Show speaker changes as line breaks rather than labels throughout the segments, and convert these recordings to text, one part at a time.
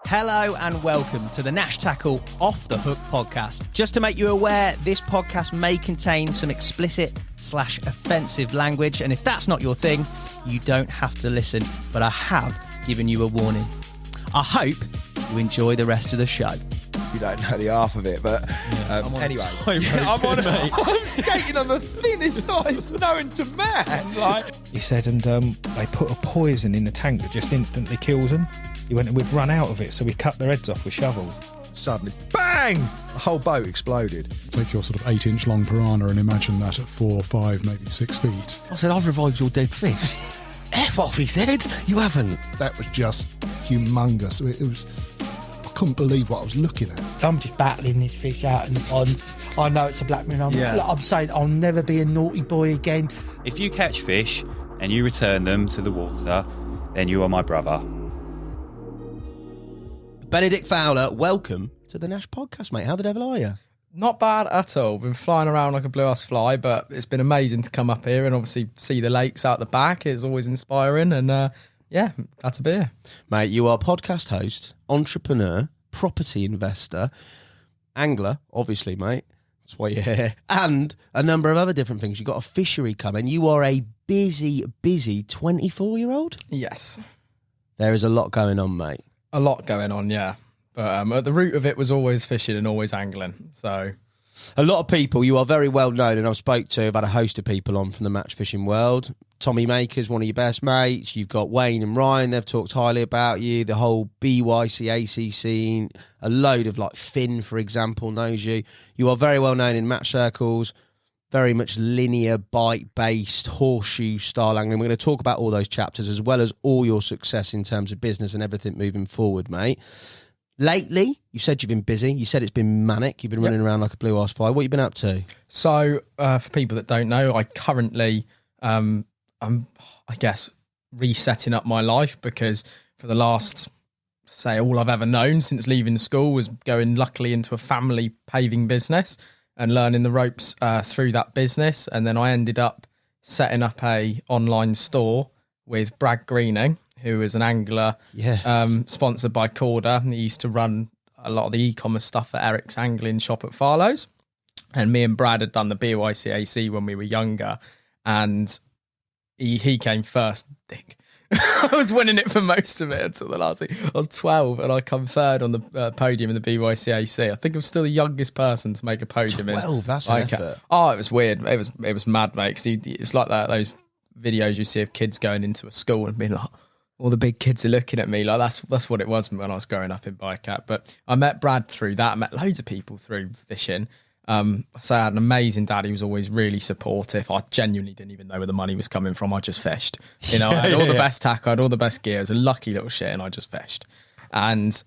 Hello and welcome to the Nash Tackle Off the Hook podcast. Just to make you aware, this podcast may contain some explicit/offensive language, and if that's not your thing, you don't have to listen, but I have given you a warning. I hope you enjoy the rest of the show.
You don't know the half of it, but anyway. I'm skating on the thinnest ice known to man.
He said, and they put a poison in the tank that just instantly kills them. He went and we'd run out of it, so we cut their heads off with shovels.
Suddenly, bang! The whole boat exploded.
Take your sort of 8-inch long piranha and imagine that at 4, 5, maybe 6 feet.
I said, I've revived your dead fish. F off, he said. You haven't.
That was just humongous. It was... I couldn't believe what I was looking at.
I'm just battling this fish out and I know it's a black man. I'm saying I'll never be a naughty boy again.
If you catch fish and you return them to the water, then you are my brother.
Benedict Fowler, welcome to the Nash podcast, mate. How the devil are you?
Not bad at all. Been flying around like a blue-ass fly, but it's been amazing to come up here and obviously see the lakes out the back. It's always inspiring and yeah, glad to be here.
Mate, you are podcast host, entrepreneur, property investor, angler, obviously, mate. That's why you're here. And a number of other different things. You've got a fishery coming. You are a busy 24-year-old?
Yes.
There is a lot going on, mate.
A lot going on, yeah. But at the root of it was always fishing and always angling. So
a lot of people, you are very well known, and I've had a host of people on from the match fishing world. Tommy Maker's one of your best mates. You've got Wayne and Ryan, they've talked highly about you. The whole BYCAC scene, a load of like Finn, for example, knows you. You are very well known in match circles, very much linear, bite-based, horseshoe style angling. We're going to talk about all those chapters as well as all your success in terms of business and everything moving forward, mate. Lately, you said you've been busy. You said it's been manic. You've been running around like a blue-ass fly. What have you been up to?
So, for people that don't know, I currently, I'm, I guess, resetting up my life because for the last, say, all I've ever known since leaving school was going luckily into a family paving business and learning the ropes through that business. And then I ended up setting up a online store with Brad Greening, who is an angler, sponsored by Corda. And he used to run a lot of the e-commerce stuff at Eric's angling shop at Farlows. And me and Brad had done the BYCAC when we were younger. And he came first, I think. I was winning it for most of it until the last thing. I was 12 and I come third on the podium in the BYCAC. I think I'm still the youngest person to make a podium.
12, that's an effort.
Oh, it was weird. It was mad, mate. 'Cause it's like that, those videos you see of kids going into a school and being like, all the big kids are looking at me. Like that's what it was when I was growing up in Bycac. But I met Brad through that. I met loads of people through fishing. So I had an amazing dad. He was always really supportive. I genuinely didn't even know where the money was coming from. I just fished. You know, I had all the best tackle, I had all the best gear. I was a lucky little shit and I just fished. And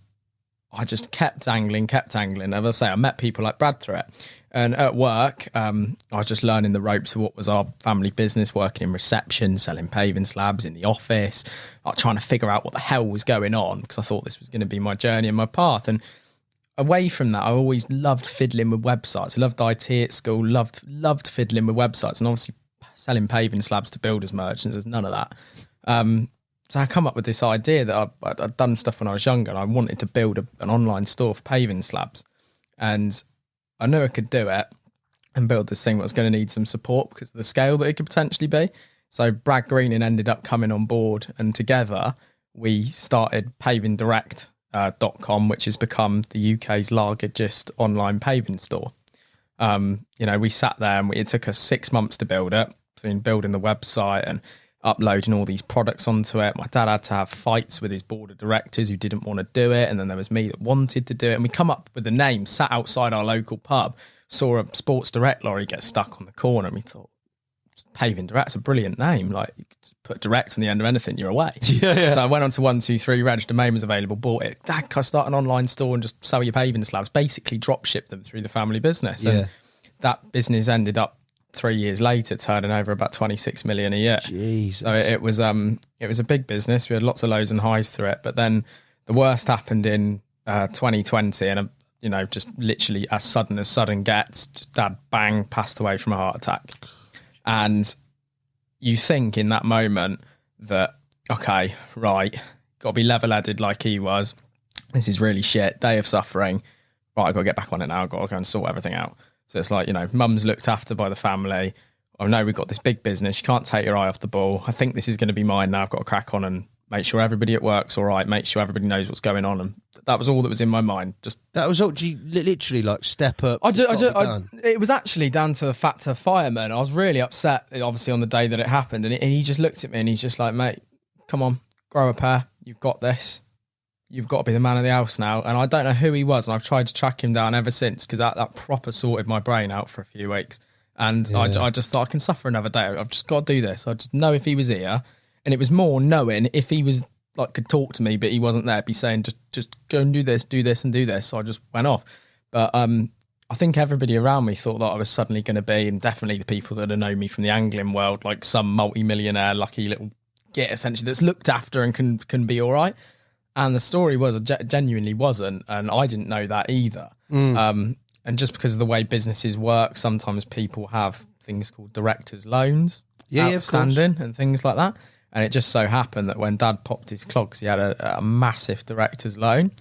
I just kept angling. As I say, I met people like Brad through it. And at work, I was just learning the ropes of what was our family business, working in reception, selling paving slabs in the office, trying to figure out what the hell was going on because I thought this was going to be my journey and my path. And away from that, I always loved fiddling with websites. I loved IT at school, loved fiddling with websites, and obviously selling paving slabs to builders merchants. There's none of that. So I come up with this idea that I'd done stuff when I was younger, and I wanted to build an online store for paving slabs. And I knew I could do it and build this thing that was going to need some support because of the scale that it could potentially be. So Brad Greening ended up coming on board, and together we started pavingdirect.com, which has become the UK's largest online paving store. We sat there and it took us 6 months to build it, between building the website and uploading all these products onto it. My dad had to have fights with his board of directors who didn't want to do it, and then there was me that wanted to do it. And we come up with the name, sat outside our local pub, saw a Sports Direct lorry get stuck on the corner, and we thought, Paving Direct's a brilliant name. Like, you could put direct on the end of anything, you're away. So I went on to 123 Reg, domain was available, bought it. I start an online store and just sell your paving slabs, basically drop ship them through the family business. And that business ended up 3 years later turning over about 26 million a year.
Jesus.
So it was a big business. We had lots of lows and highs through it, but then the worst happened in 2020, and just literally as sudden gets, just dad bang passed away from a heart attack. And you think in that moment that, okay, right, got to be level-headed like he was. this is really shit, day of suffering. Right, I've got to get back on it now. I've got to go and sort everything out. So it's like, mum's looked after by the family. I know we've got this big business. You can't take your eye off the ball. I think this is going to be mine now. I've got to crack on and make sure everybody at work's all right. Make sure everybody knows what's going on. And that was all that was in my mind. Just
that was all. You literally like step up.
It was actually down to the fact of fireman. I was really upset, obviously, on the day that it happened. And he just looked at me and he's just like, mate, come on, grow a pair. You've got this. You've got to be the man of the house now. And I don't know who he was. And I've tried to track him down ever since because that proper sorted my brain out for a few weeks. And I just thought I can suffer another day. I've just got to do this. I just know if he was here. And it was more knowing if he was like could talk to me, but he wasn't there, be saying just go and do this, and do this. So I just went off. But I think everybody around me thought that I was suddenly going to be, and definitely the people that have known me from the angling world, like some multi-millionaire lucky little git essentially that's looked after and can be all right. And the story was genuinely wasn't, and I didn't know that either. And just because of the way businesses work, sometimes people have things called directors' loans outstanding and things like that. And it just so happened that when Dad popped his clogs, he had a massive director's loan.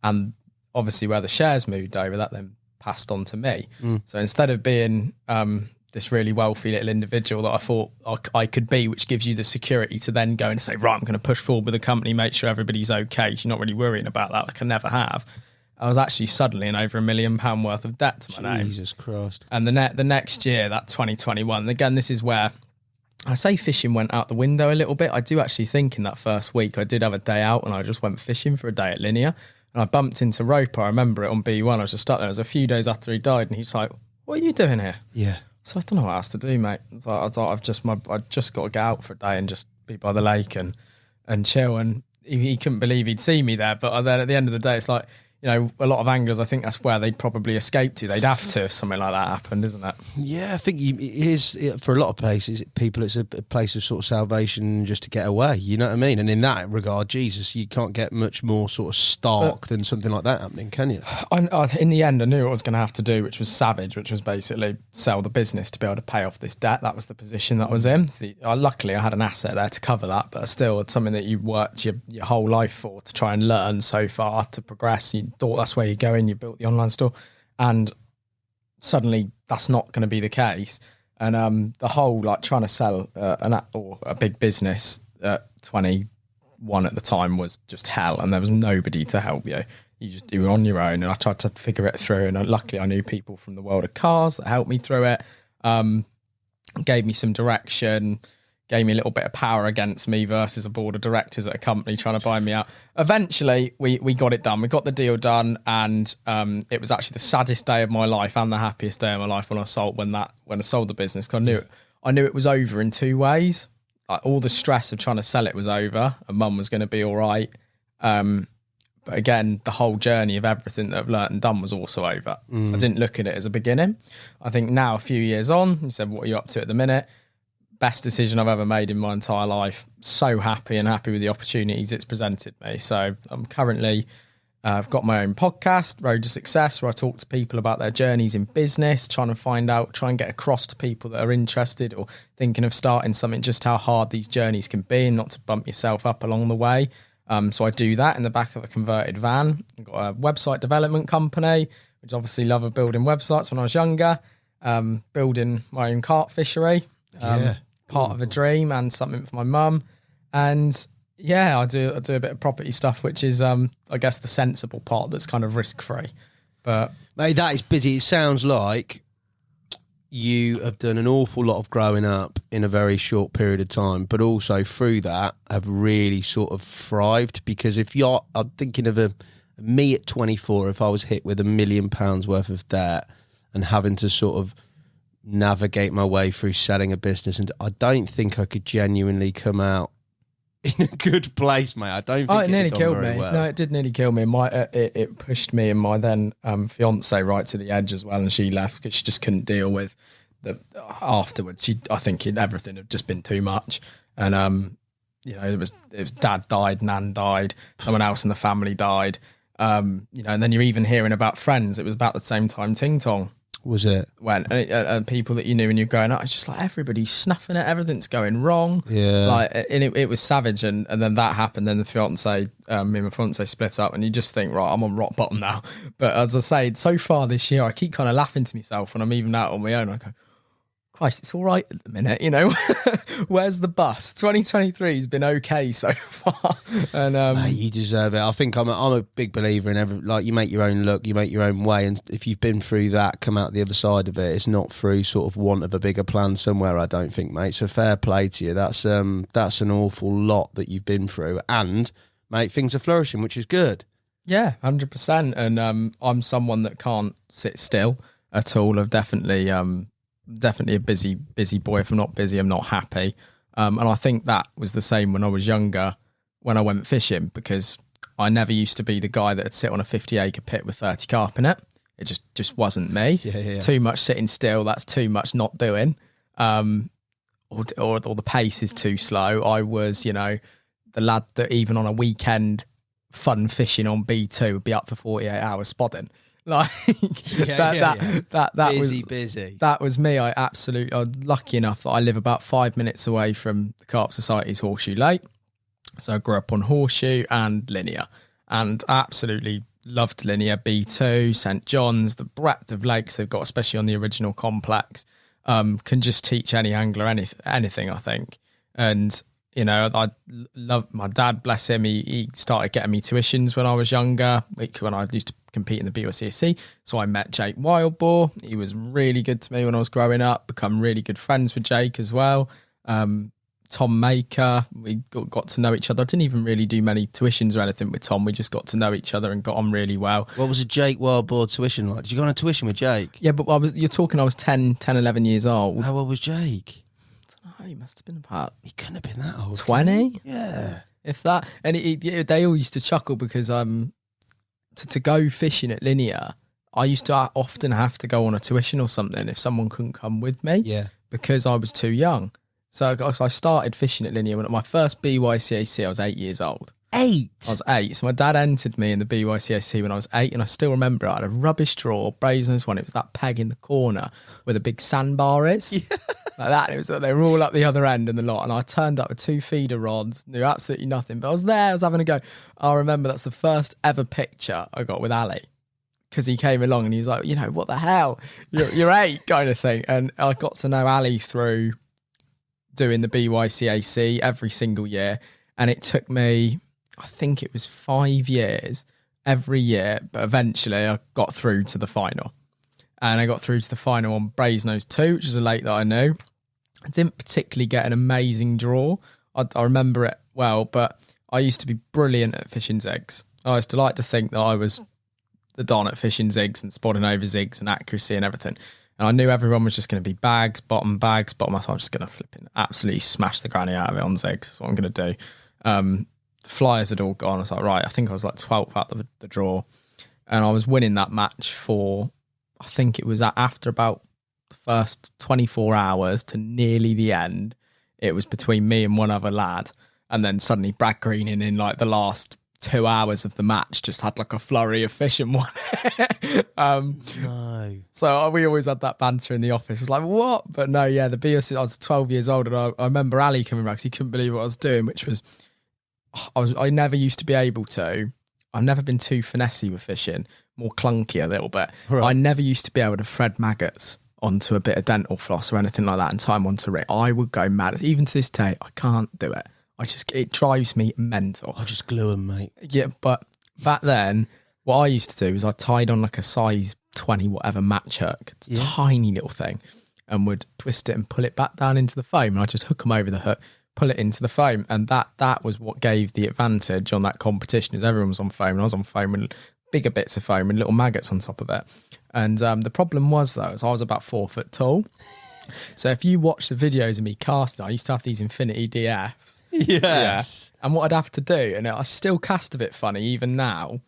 And obviously where the shares moved over, that then passed on to me. So instead of being this really wealthy little individual that I thought I could be, which gives you the security to then go and say, right, I'm going to push forward with the company, make sure everybody's okay. You're not really worrying about that like I never have. I was actually suddenly in over £1 million worth of debt to my name.
Jesus Christ.
And the next year, that 2021, again, this is where I say fishing went out the window a little bit. I do actually think in that first week, I did have a day out and I just went fishing for a day at Linear. And I bumped into Roper. I remember it on B1. I was just stuck there. It was a few days after he died. And he's like, what are you doing here?
Yeah.
So I don't know what else to do, mate. I thought I've just got to get out for a day and just be by the lake and chill. And he couldn't believe he'd see me there. But then at the end of the day, it's like, a lot of anglers, I think that's where they'd probably escape to. They'd have to if something like that happened, isn't it?
Yeah, I think it is, for a lot of places, people, it's a place of sort of salvation just to get away, you know what I mean? And in that regard, Jesus, you can't get much more sort of stark than something like that happening, can you?
In the end, I knew what I was going to have to do, which was savage, which was basically sell the business to be able to pay off this debt. That was the position that I was in. Luckily, I had an asset there to cover that, but still, it's something that you worked your whole life for to try and learn so far to progress. You thought that's where you're going, you built the online store, and suddenly that's not going to be the case. And the whole trying to sell a big business at 21 at the time was just hell, and there was nobody to help you. You were on your own, and I tried to figure it through, and luckily I knew people from the world of cars that helped me through it, gave me some direction, gave me a little bit of power against me versus a board of directors at a company trying to buy me out. Eventually, we got it done. We got the deal done, and it was actually the saddest day of my life and the happiest day of my life when I sold the business. Because I knew it was over in two ways. Like, all the stress of trying to sell it was over, and Mum was going to be all right. But again, the whole journey of everything that I've learnt and done was also over. I didn't look at it as a beginning. I think now, a few years on, you said, what are you up to at the minute? Best decision I've ever made in my entire life. So happy with the opportunities it's presented me. So I'm currently, I've got my own podcast, Road to Success, where I talk to people about their journeys in business, try and get across to people that are interested or thinking of starting something, just how hard these journeys can be and not to bump yourself up along the way. So I do that in the back of a converted van. I've got a website development company, which obviously love building websites when I was younger, building my own carp fishery. Part of a dream and something for my mum. And I do a bit of property stuff, which is I guess the sensible part that's kind of risk free. But
mate, that is busy. It sounds like you have done an awful lot of growing up in a very short period of time, but also through that have really sort of thrived. Because I'm thinking of me at 24, if I was hit with £1 million worth of debt and having to sort of navigate my way through selling a business, and I don't think I could genuinely come out in a good place, mate. I don't think
it nearly killed me.
Well.
No, it did nearly kill me. It pushed me and my then fiance right to the edge as well, and she left because she just couldn't deal with the afterwards. I think everything had just been too much, and it was Dad died, Nan died, someone else in the family died, and then you're even hearing about friends. It was about the same time Ting Tong.
Was it?
And people that you knew when you're growing up, it's just like everybody's snuffing it, everything's going wrong.
Yeah.
Like, and it was savage. And then that happened. Then the fiance, me and my fiance split up, and you just think, right, I'm on rock bottom now. But as I say, so far this year, I keep kind of laughing to myself when I'm even out on my own. I go, Christ, it's all right at the minute, you know. Where's the bus? 2023 has been okay so far, and
mate, you deserve it. I think I'm a big believer in like you make your own look, you make your own way, and if you've been through that, come out the other side of it. It's not through sort of want of a bigger plan somewhere. I don't think, mate. So fair play to you. That's an awful lot that you've been through, and mate, things are flourishing, which is good.
Yeah, 100%. And I'm someone that can't sit still at all. I've definitely a busy boy. If I'm not busy, I'm not happy. And I think that was the same when I was younger, when I went fishing, because I never used to be the guy that would sit on a 50-acre pit with 30 carp in it. It just wasn't me.
Yeah.
It's too much sitting still. That's too much not doing. Or the pace is too slow. I was, the lad that even on a weekend fun fishing on B2 would be up for 48 hours spotting. Like that
busy.
That was me. I was lucky enough that I live about 5 minutes away from the Carp Society's Horseshoe Lake. So I grew up on Horseshoe and Linear, and absolutely loved Linear, B2, St John's. The breadth of lakes they've got, especially on the original complex, can just teach any angler anything, I think. And I love my dad, bless him. He started getting me tuitions when I was younger, when I used to compete in the BYCSC. So I met Jake Wildboar. He was really good to me when I was growing up, become really good friends with Jake as well. Tom Maker, we got to know each other. I didn't even really do many tuitions or anything with Tom. We just got to know each other and got on really well.
What was a Jake Wildboar tuition like? Did you go on a tuition with Jake?
Yeah, but you're talking I was 10, 11 years old.
How old was Jake?
He must have been about...
He couldn't have been that old.
20?
Yeah.
If that. And they all used to chuckle because to go fishing at Linear, I used to often have to go on a tuition or something if someone couldn't come with me.
Yeah.
Because I was too young. So I started fishing at Linear when at my first BYCAC, I was 8 years old.
8?
I was 8. So my dad entered me in the BYCAC when I was 8, and I still remember I had a rubbish draw, Brazeners one. It was that peg in the corner where the big sandbar is. Yeah. Like that. It was they were all up the other end and the lot. And I turned up with 2 feeder rods, knew absolutely nothing. But I was there, I was having a go. I remember that's the first ever picture I got with Ali. Because he came along and he was like, what the hell? You're 8 kind of thing. And I got to know Ali through doing the BYCAC every single year. And it took me, I think it was 5 years every year, but eventually I got through to the final. And I got through to the final on Brazenose 2, which is a lake that I knew. I didn't particularly get an amazing draw. I remember it well, but I used to be brilliant at fishing zigs. I used to like to think that I was the don at fishing zigs and spotting over zigs and accuracy and everything. And I knew everyone was just going to be bags, bottom. I thought I'm just going to flip it, absolutely smash the granny out of it on zigs. That's what I'm going to do. The flyers had all gone. I was like, right, I think I was like 12th out of the draw. And I was winning that match for, I think it was after about the first 24 hours to nearly the end. It was between me and one other lad. And then suddenly Brad Greening in like the last 2 hours of the match just had like a flurry of fish and won it.
No.
So we always had that banter in the office. It was like, what? But no, yeah, the BS, I was 12 years old, and I remember Ali coming back because he couldn't believe what I was doing, which was, I never used to be able to. I've never been too finessey with fishing, more clunky a little bit. Right. I never used to be able to thread maggots onto a bit of dental floss or anything like that and tie them onto it. I would go mad. Even to this day, I can't do it. It drives me mental.
I'll just glue them, mate.
Yeah, but back then, what I used to do is I tied on like a size 20 whatever match hook, tiny little thing, and would twist it and pull it back down into the foam. And I just hook them over the hook, pull it into the foam, and that was what gave the advantage on that competition. Is everyone was on foam, and I was on foam with bigger bits of foam and little maggots on top of it. And the problem was though, is I was about 4 foot tall. So if you watch the videos of me casting, I used to have these Infinity DFs.
Yes.
Yeah. And what I'd have to do, and I still cast a bit funny even now,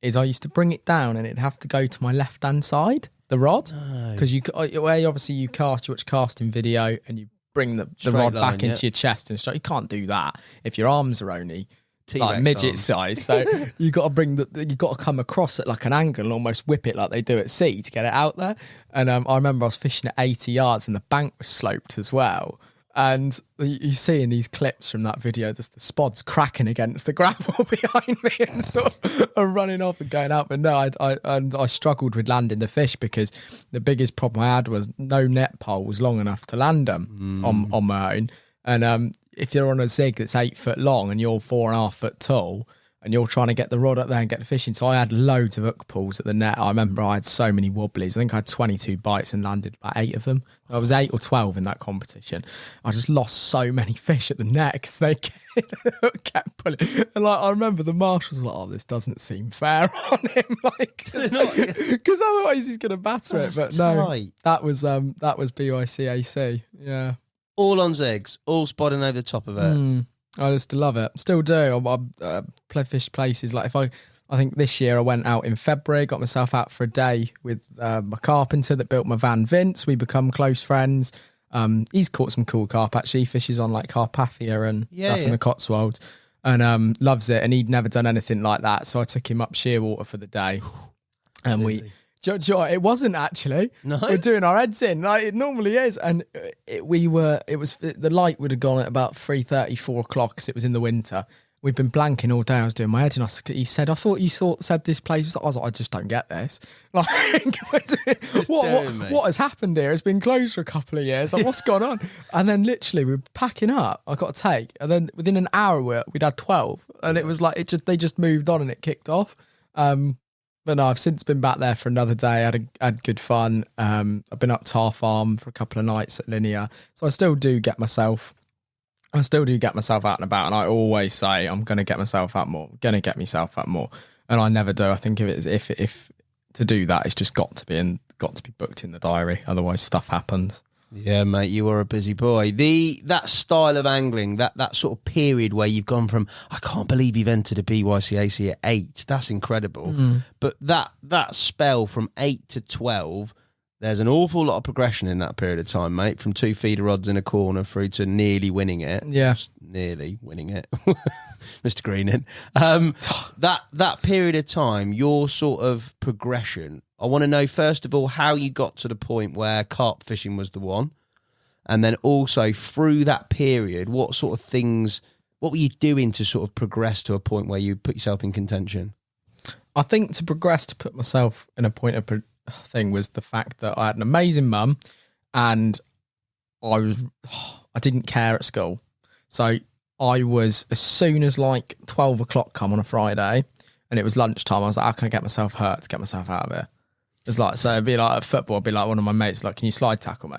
is I used to bring it down and it'd have to go to my left-hand side, the rod. Because obviously you watch casting video and you bring the rod back into your chest and stuff. You can't do that if your arms are only
T-Rex
midget
arms.
size. So you got to you got to come across at like an angle and almost whip it like they do at sea to get it out there. And I remember I was fishing at 80 yards and the bank was sloped as well. And you see in these clips from that video, there's the spods cracking against the gravel behind me and sort of running off and going out. But no, I struggled with landing the fish because the biggest problem I had was no net pole was long enough to land them on my own. And if you're on a zig that's 8 foot long and you're 4.5 foot tall, and you're trying to get the rod up there and get the fish in. So I had loads of hook pulls at the net. I remember I had so many wobblies. I think I had 22 bites and landed about 8 of them. I was 8 or 12 in that competition. I just lost so many fish at the net because they kept pulling. And like I remember the marshals were like, "Oh, this doesn't seem fair on him," like because otherwise he's going to batter it. But no, that was BYCAC. Yeah,
all on zigs, all spotting over the top of it.
I just love it. Still do. I play fish places. Like I think this year I went out in February, got myself out for a day with my carpenter that built my van, Vince. We become close friends. He's caught some cool carp actually. He fishes on like Carpathia and stuff in the Cotswolds, and loves it. And he'd never done anything like that, so I took him up Shearwater for the day, and it wasn't actually. No, we're doing our heads in like it normally is, and the light would have gone at about 3:30, 4 o'clock because it was in the winter. We've been blanking all day. I was doing my head, and he said, "I thought you said this place." I was like, "I just don't get this. Like, what has happened here? It's been closed for a couple of years. Like, what's gone on?" And then literally we're packing up. I got a take, and then within an hour we'd had 12, and it was like they just moved on and it kicked off. But no, I've since been back there for another day. Had good fun. I've been up Tar Farm for a couple of nights at Linear. So I still do get myself out and about. And I always say I'm going to get myself out more. I'm going to get myself out more. And I never do. I think if to do that, it's just got to be booked in the diary. Otherwise, stuff happens.
Yeah, mate, you are a busy boy. That style of angling, that sort of period where you've gone from, I can't believe you've entered a BYCAC at 8. That's incredible. But that spell from 8 to 12, there's an awful lot of progression in that period of time, mate. From 2 feeder rods in a corner through to nearly winning it.
Yeah,
just nearly winning it, Mr. Greenan. That period of time, your sort of progression. I want to know, first of all, how you got to the point where carp fishing was the one. And then also through that period, what sort of things, what were you doing to sort of progress to a point where you put yourself in contention?
I think to progress, to put myself in a point of thing was the fact that I had an amazing mum and I didn't care at school. So I was, as soon as like 12 o'clock come on a Friday and it was lunchtime, I was like, how can I get myself hurt to get myself out of it? It's like, so it'd be like at football, it'd be like one of my mates, like, can you slide tackle me?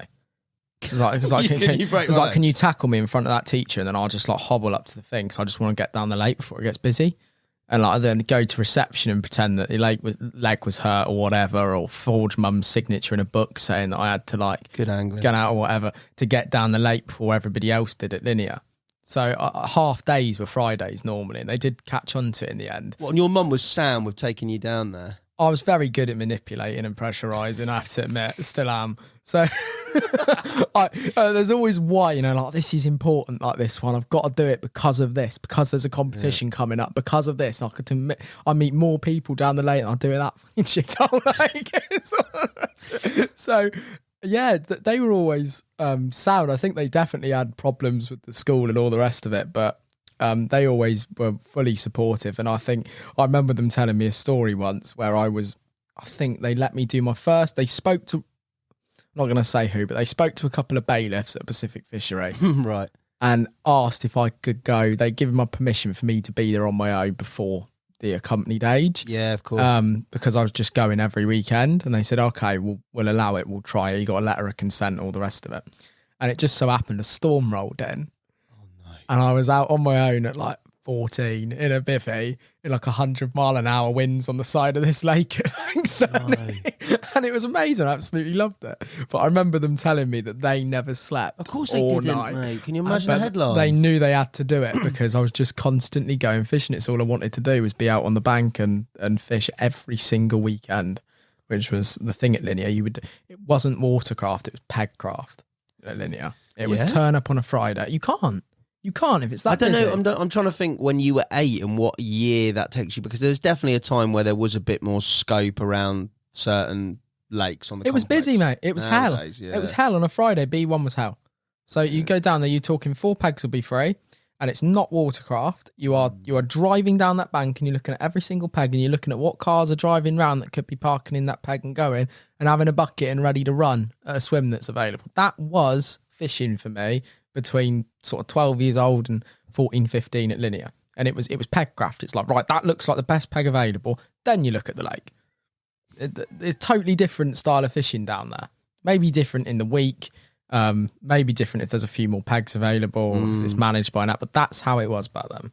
Can you tackle me in front of that teacher? And then I'll just like hobble up to the thing because I just want to get down the lake before it gets busy. And like then go to reception and pretend that the leg was hurt or whatever, or forge mum's signature in a book saying that I had to like
good angling,
get out or whatever to get down the lake before everybody else did at Linear. So half days were Fridays normally, and they did catch on to it in the end.
What, and your mum was sound with taking you down there?
I was very good at manipulating and pressurising, I have to admit, still am. So there's always why, like this is important, like this one. I've got to do it because of this, because there's a competition coming up, because of this. I meet more people down the lane and I'll do it that shithole lake. So, yeah, they were always sound. I think they definitely had problems with the school and all the rest of it, but they always were fully supportive. And I remember them telling me a story once where I think they let me do my first, they spoke to, I'm not going to say who, but they spoke to a couple of bailiffs at Pacific Fishery.
Right.
And asked if I could go. They'd given my permission for me to be there on my own before the accompanied age.
Yeah, of course.
Because I was just going every weekend. And they said, okay, we'll allow it. We'll try it. You got a letter of consent, all the rest of it. And it just so happened a storm rolled in. And I was out on my own at like 14 in a bivvy in like 100-mile-an-hour winds on the side of this lake. And it was amazing. I absolutely loved it. But I remember them telling me that they never slept.
Of course they didn't,
night.
Mate. Can you imagine the headlines?
They knew they had to do it because I was just constantly going fishing. It's all I wanted to do was be out on the bank and fish every single weekend, which was the thing at Linear. It wasn't watercraft, it was pegcraft at Linear. It was turn up on a Friday. You can't. You can't if it's that
I don't
busy.
know. I'm trying to think when you were 8 and what year that takes you, because there's definitely a time where there was a bit more scope around certain lakes on the
It was
complex.
busy, mate. It was
Nowadays,
hell.
yeah.
It was hell on a Friday. B1 was hell. So you go down there, you're talking 4 pegs will be free, and it's not Watercraft. You are driving down that bank and you're looking at every single peg and you're looking at what cars are driving round that could be parking in that peg and going and having a bucket and ready to run at a swim that's available. That was fishing for me between sort of 12 years old and 14, 15 at Linear. And it was peg craft. It's like, right, that looks like the best peg available. Then you look at the lake. It's totally different style of fishing down there. Maybe different in the week. Maybe different if there's a few more pegs available. It's managed by an app, but that's how it was back then.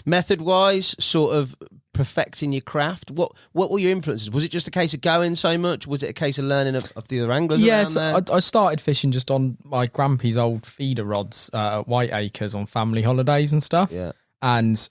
Method wise, sort of perfecting your craft. What were your influences? Was it just a case of going so much? Was it a case of learning of the other anglers?
Yes,
around there?
I started fishing just on my grampy's old feeder rods at White Acres on family holidays and stuff.
Yeah.
And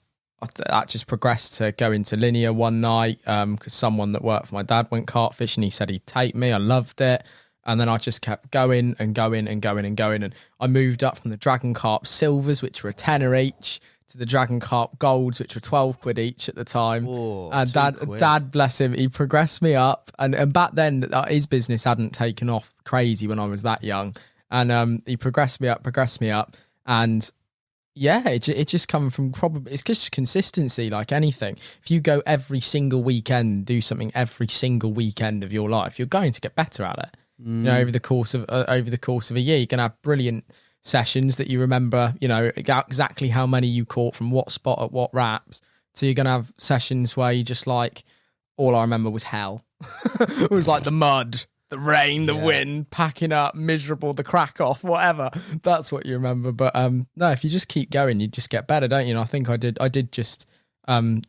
that just progressed to going to Linear one night because someone that worked for my dad went carp fishing. He said he'd take me. I loved it. And then I just kept going and going and going and going. And I moved up from the Dragon Carp Silvers, which were a tenner each, to the Dragon Carp Golds, which were 12 quid each at the time.
Whoa,
and dad, bless him, he progressed me up. And back then, his business hadn't taken off crazy when I was that young. And he progressed me up. And yeah, it just come from it's just consistency like anything. If you go every single weekend, do something every single weekend of your life, you're going to get better at it. You know, over the course of a year, you can have brilliant sessions that you remember, you know, exactly how many you caught from what spot at what wraps. So you're going to have sessions where you just like, all I remember was hell. It was like the mud, the rain, the wind, packing up, miserable, the crack off, whatever. That's what you remember. But no, if you just keep going, you just get better, don't you? And I think I did just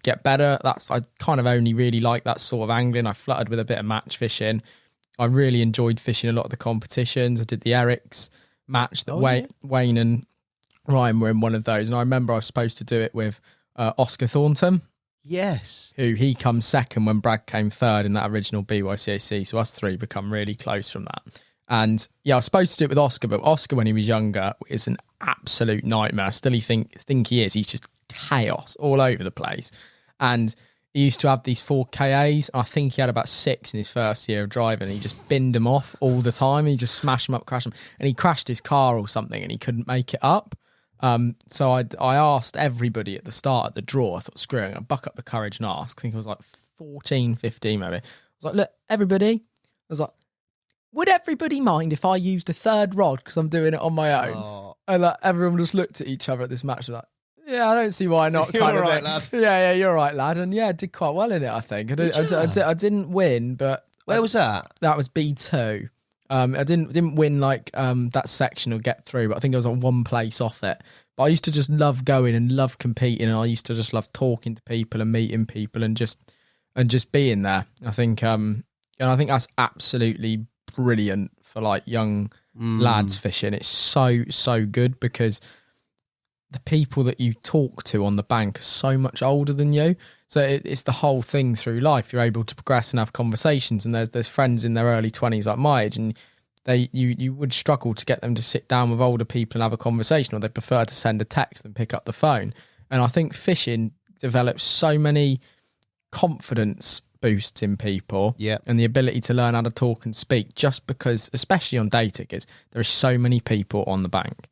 get better. I kind of only really like that sort of angling. I fluttered with a bit of match fishing. I really enjoyed fishing a lot of the competitions. I did the Eric's match that Wayne and Ryan were in one of those. And I remember I was supposed to do it with Oscar Thornton.
Yes.
Who he comes second when Brad came third in that original BYCAC. So us three become really close from that. And yeah, I was supposed to do it with Oscar, but Oscar, when he was younger, is an absolute nightmare. I still think he is. He's just chaos all over the place. And he used to have these 4KAs. I think he had about 6 in his first year of driving. He just binned them off all the time. He just smashed them up, crashed them. And he crashed his car or something and he couldn't make it up. So I asked everybody at the start at the draw. I thought, screw it, I'm going to buck up the courage and ask. I think it was like 14, 15 maybe. I was like, look, everybody. I was like, would everybody mind if I used a third rod because I'm doing it on my own? Oh. And like, everyone just looked at each other at this match like, yeah, I don't see why not.
You're
kind
all
of
right, lad.
Yeah, you're all right, lad. And yeah, I did quite well in it, I think. I didn't win, but...
Where was that?
That was B2. I didn't win like that section or get through, but I think I was on one place off it. But I used to just love going and love competing, and I used to just love talking to people and meeting people and just being there. I think and I think that's absolutely brilliant for like young lads fishing. It's so good because the people that you talk to on the bank are so much older than you. So it's the whole thing through life. You're able to progress and have conversations, and there's friends in their early 20s like my age, and you would struggle to get them to sit down with older people and have a conversation, or they prefer to send a text than pick up the phone. And I think fishing develops so many confidence boosts in people, and the ability to learn how to talk and speak, just because, especially on day tickets, there are so many people on the bank.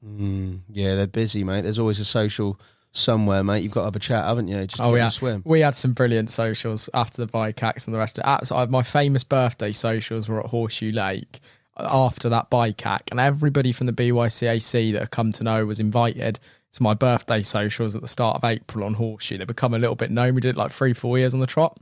Yeah, they're busy, mate. There's always a social somewhere, mate. You've got to have a chat, haven't you? Just to get a swim.
We had some brilliant socials after the Bycacs and the rest of it. My famous birthday socials were at Horseshoe Lake after that Bycac, and everybody from the BYCAC that had come to know was invited to my birthday socials at the start of April on Horseshoe. They become a little bit known. We did it like 3-4 years on the trot,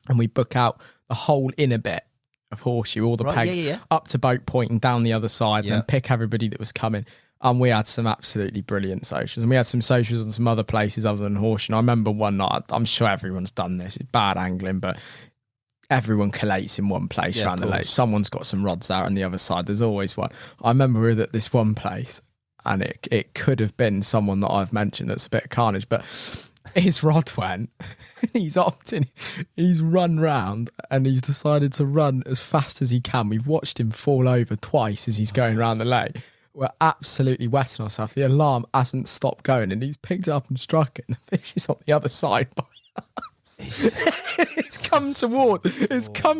and we book out the whole inner bit of Horseshoe, all the pegs, up to Boat Point and down the other side, and then pick everybody that was coming. And we had some absolutely brilliant socials, and we had some socials in some other places other than Horseshoe. And I remember one night, I'm sure everyone's done this, it's bad angling, but everyone collates in one place around the lake. Someone's got some rods out on the other side. There's always one. I remember we were at this one place, and it could have been someone that I've mentioned that's a bit of carnage, but his rod went, he's run round, and he's decided to run as fast as he can. We've watched him fall over twice as he's going around the lake. we're absolutely wetting ourselves. The alarm hasn't stopped going, and he's picked it up and struck it, and the fish is on the other side by us. It's come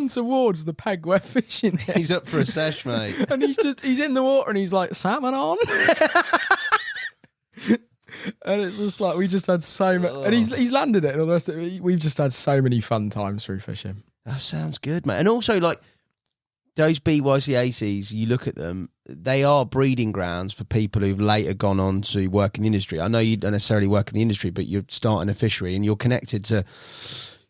towards the peg we're fishing in.
He's up for a sesh, mate.
And he's in the water, and he's like, salmon on. And it's just like, we just had so much, and he's landed it, and all the rest of it. We've just had so many fun times through fishing.
That sounds good, mate. And also, like, those BYCACs, you look at them, they are breeding grounds for people who've later gone on to work in the industry. I know you don't necessarily work in the industry, but you're starting a fishery and you're connected to...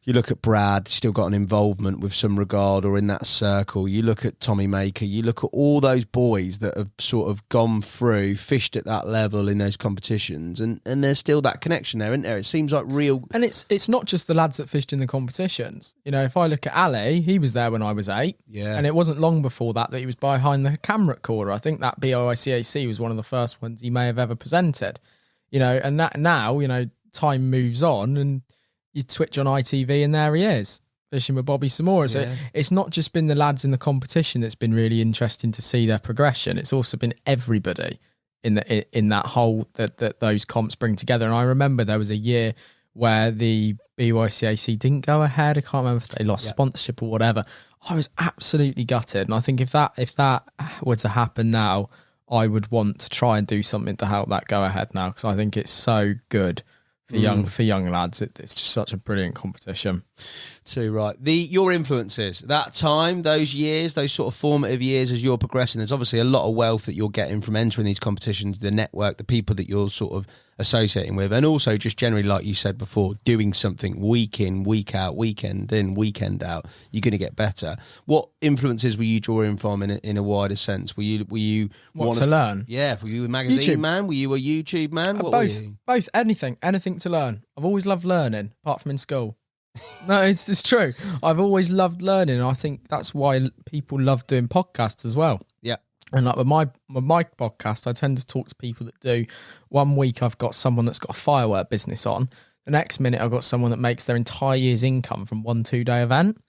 You look at Brad, still got an involvement with some regard or in that circle. You look at Tommy Maker. You look at all those boys that have sort of gone through, fished at that level in those competitions, and there's still that connection there, isn't there? It seems like real...
And it's not just the lads that fished in the competitions. You know, if I look at Ali, he was there when I was 8.
Yeah.
And it wasn't long before that he was behind the camera recorder. I think that BICAC was one of the first ones he may have ever presented. You know, and that now, you know, time moves on and... You switch on ITV and there he is, fishing with Bobby Samora. So it's not just been the lads in the competition that's been really interesting to see their progression. It's also been everybody in that whole that those comps bring together. And I remember there was a year where the BYCAC didn't go ahead. I can't remember if they lost sponsorship or whatever. I was absolutely gutted. And I think if that were to happen now, I would want to try and do something to help that go ahead now, because I think it's so good. For young lads, it's just such a brilliant competition.
Too right. Your influences, that time, those years, those sort of formative years as you're progressing, there's obviously a lot of wealth that you're getting from entering these competitions, the network, the people that you're sort of associating with, and also just generally, like you said before, doing something week in, week out, weekend in, weekend out. You're going to get better. What influences were you drawing from in a wider sense? Were you
learn?
Yeah, were you a magazine man? Were you a YouTube man? What
both,
were you?
Both, anything to learn. I've always loved learning, apart from in school. No, it's true. I've always loved learning. And I think that's why people love doing podcasts as well.
Yeah.
And like with my podcast, I tend to talk to people that do. One week I've got someone that's got a firework business on. The next minute I've got someone that makes their entire year's income from 1 2-day event.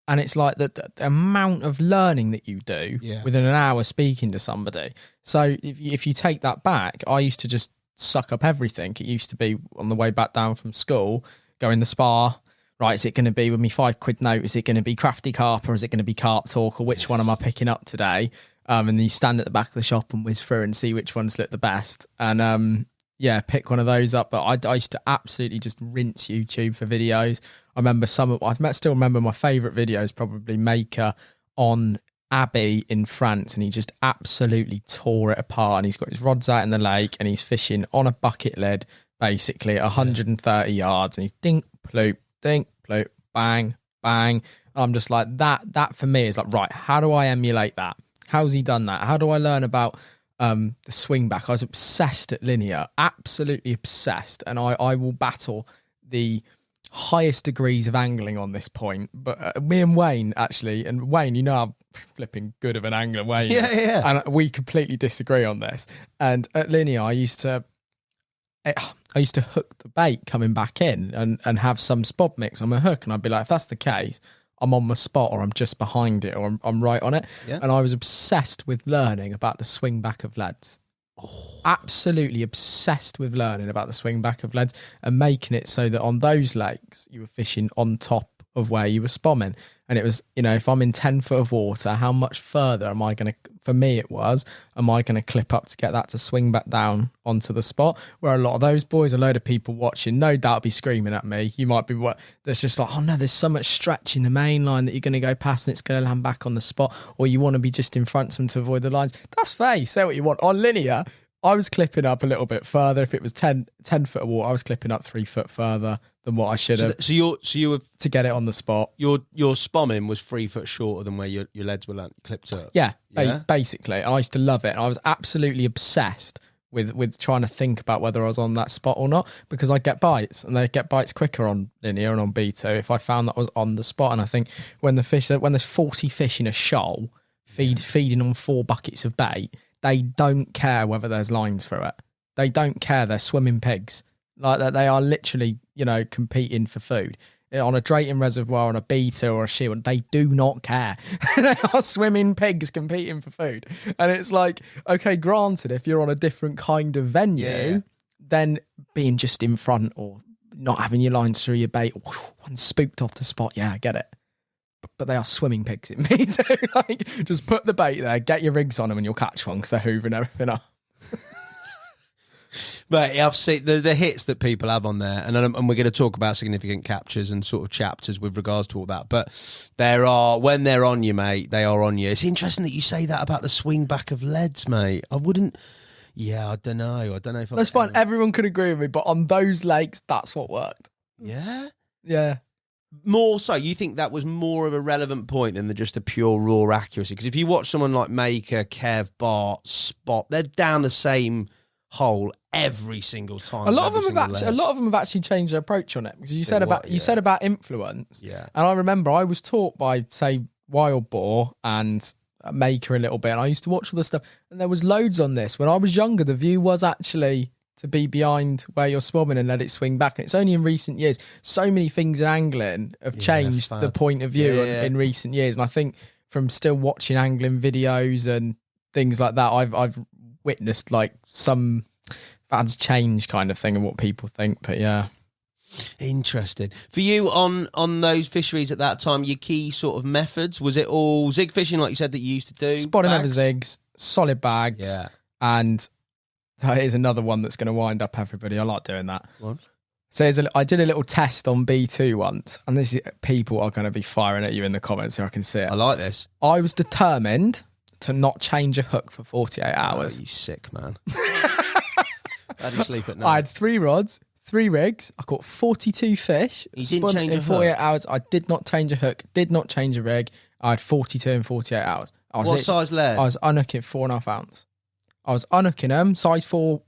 And it's like the amount of learning that you do within an hour speaking to somebody. So if you take that back, I used to just suck up everything. It used to be on the way back down from school, go in the spa. Right, is it going to be with me £5 note? Is it going to be Crafty Carp, or is it going to be Carp Talk, or which one am I picking up today? And then you stand at the back of the shop and whiz through and see which ones look the best. And pick one of those up. But I used to absolutely just rinse YouTube for videos. I remember still remember my favourite video is probably Maker on Abbey in France, and he just absolutely tore it apart. And he's got his rods out in the lake, and he's fishing on a bucket lid, basically at 130 yards, and he's dink, ploop, dink, ploop, bang, bang. I'm just like, that for me is like, right, how do I emulate that? How's he done that? How do I learn about the swing back? I was obsessed at linear, absolutely obsessed, and I will battle the highest degrees of angling on this point. But me and Wayne, actually, and Wayne, you know I'm flipping good of an angler, Wayne.
Yeah.
And we completely disagree on this. And at linear, I used to hook the bait coming back in and have some spot mix on my hook. And I'd be like, if that's the case, I'm on my spot, or I'm just behind it, or I'm right on it. Yeah. And I was obsessed with learning about the swing back of leads. Absolutely obsessed with learning about the swing back of leads and making it so that on those lakes you were fishing on top of where you were spomming. And it was, you know, if I'm in 10 foot of water, how much further am I going to, for me it was, am I going to clip up to get that to swing back down onto the spot? Where a lot of those boys, a load of people watching, no doubt be screaming at me. You might be, there's just like, oh no, there's so much stretch in the main line that you're going to go past and it's going to land back on the spot, or you want to be just in front of them to avoid the lines. That's fair, say what you want. On linear, I was clipping up a little bit further. If it was 10 foot of water, I was clipping up 3 foot further than what I should have.
So you were
to get it on the spot.
Your spomming was 3 foot shorter than where your leads were clipped up.
Yeah, basically. I used to love it. And I was absolutely obsessed with trying to think about whether I was on that spot or not, because I get bites, and they get bites quicker on linear and on B2 if I found that I was on the spot. And I think when there's 40 fish in a shoal feeding on 4 buckets of bait, they don't care whether there's lines through it. They don't care. They're swimming pigs. Like that, they are literally, you know, competing for food. on a Drayton reservoir, on a beta or a shield, they do not care. They are swimming pigs competing for food. And it's like, okay, granted, if you're on a different kind of venue, then being just in front or not having your lines through your bait and spooked off the spot, I get it. But they are swimming pigs in me. So like, just put the bait there, get your rigs on them and you'll catch one because they're hoovering everything up.
But I've seen the hits that people have on there, and we're going to talk about significant captures and sort of chapters with regards to all that. But there are, when they're on you, mate, they are on you. It's interesting that you say that about the swing back of leads, mate. I wouldn't. Yeah, I don't know. If
that's fine. Everyone could agree with me, but on those lakes, that's what worked.
Yeah,
yeah.
More so, you think that was more of a relevant point than just a pure raw accuracy? Because if you watch someone like Maker, Kev, Bart, Spot, they're down the same hole every single time.
A lot of them have actually changed their approach on it, because you said about influence.
Yeah.
And I remember I was taught by, say, Wild Boar and Maker a little bit, and I used to watch all this stuff, and there was loads on this. When I was younger, the view was actually to be behind where you're swabbing and let it swing back. And it's only in recent years, so many things in angling have changed the point of view in recent years. And I think from still watching angling videos and things like that, I've witnessed like some fads change kind of thing and what people think. But yeah.
Interesting. For you on those fisheries at that time, your key sort of methods, was it all zig fishing like you said that you used to do?
Spotting over zigs, solid bags, and that is another one that's going to wind up everybody. I like doing that.
What?
So I did a little test on B2 once, and this is, people are going to be firing at you in the comments so I can see it.
I like this.
I was determined to not change a hook for 48 hours.
Oh, you sick man. How do you sleep at night?
I had 3 rods, 3 rigs. I caught 42 fish.
You didn't change a hook?
In 48 hours, I did not change a hook, did not change a rig. I had 42 in 48 hours.
What size lead?
I was unhooking 4.5 ounce. I was unhooking them, size 4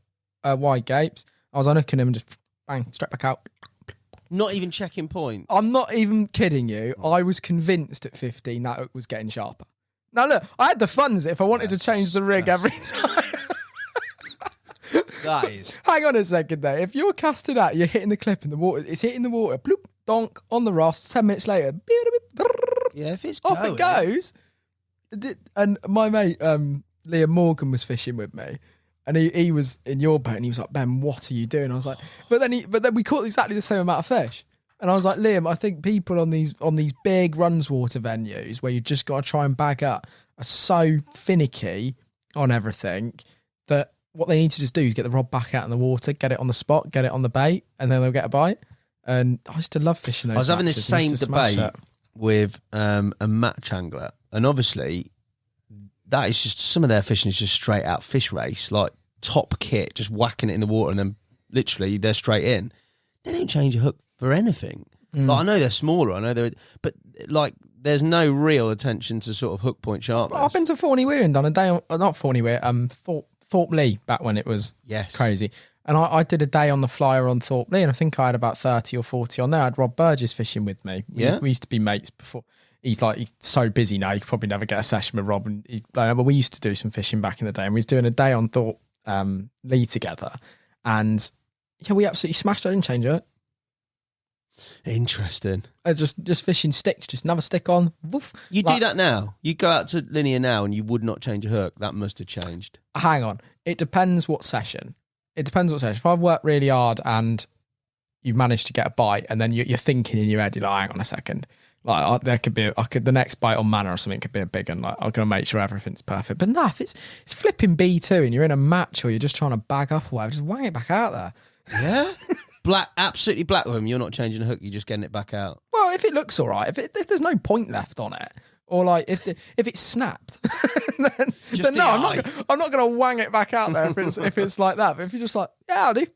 wide gapes. I was unhooking them and just bang, straight back out.
Not even checking point.
I'm not even kidding you. I was convinced at 15 that hook was getting sharper. Now look, I had the funds if I wanted to change the rig every time.
That is.
Hang on a second though. If you're casting out, you're hitting the clip in the water. It's hitting the water. Bloop, donk on the Ross. 10 minutes later,
yeah, if it's
off it goes. And my mate Liam Morgan was fishing with me, and he was in your boat, and he was like, "Ben, what are you doing?" I was like, but then we caught exactly the same amount of fish. And I was like, Liam, I think people on these big runs water venues where you just got to try and bag up are so finicky on everything that what they need to just do is get the rod back out in the water, get it on the spot, get it on the bait, and then they'll get a bite. And I used to love fishing those.
I was having this same
matches.
debate with a match angler, and obviously that is just, some of their fishing is just straight out fish race, like top kit, just whacking it in the water, and then literally they're straight in. They don't change a hook for anything. Like, I know they're smaller, I know but like there's no real attention to sort of hook point sharpness.
I've been to Thorny Weir and done a day on, not Thorny Weir, Thorpe Lee back when it was crazy. And I did a day on the flyer on Thorpe Lee, and I think I had about 30 or 40 on there. I had Rob Burgess fishing with me. We used to be mates before. He's so busy now, you could probably never get a session with Rob. But we used to do some fishing back in the day, and we was doing a day on Thorpe Lee together. And yeah, we absolutely smashed it. I didn't change it.
Interesting.
Just fishing sticks, just another stick on. Woof.
You do that now? You go out to linear now and you would not change a hook? That must have changed.
Hang on. It depends what session. If I've worked really hard and you've managed to get a bite, and then you're thinking in your head, you're like, hang on a second. Like, there could be the next bite on Manor or something could be a big one. Like, I'm going to make sure everything's perfect. But no, if it's flipping B2 and you're in a match or you're just trying to bag up or whatever, just wang it back out there.
Yeah? Black, absolutely black with them. You're not changing the hook. You're just getting it back out.
Well, if it looks all right, if there's no point left on it, or like if it's snapped, then no, I'm not going to wang it back out there if it's like that. But if you're just like, yeah, I'll do,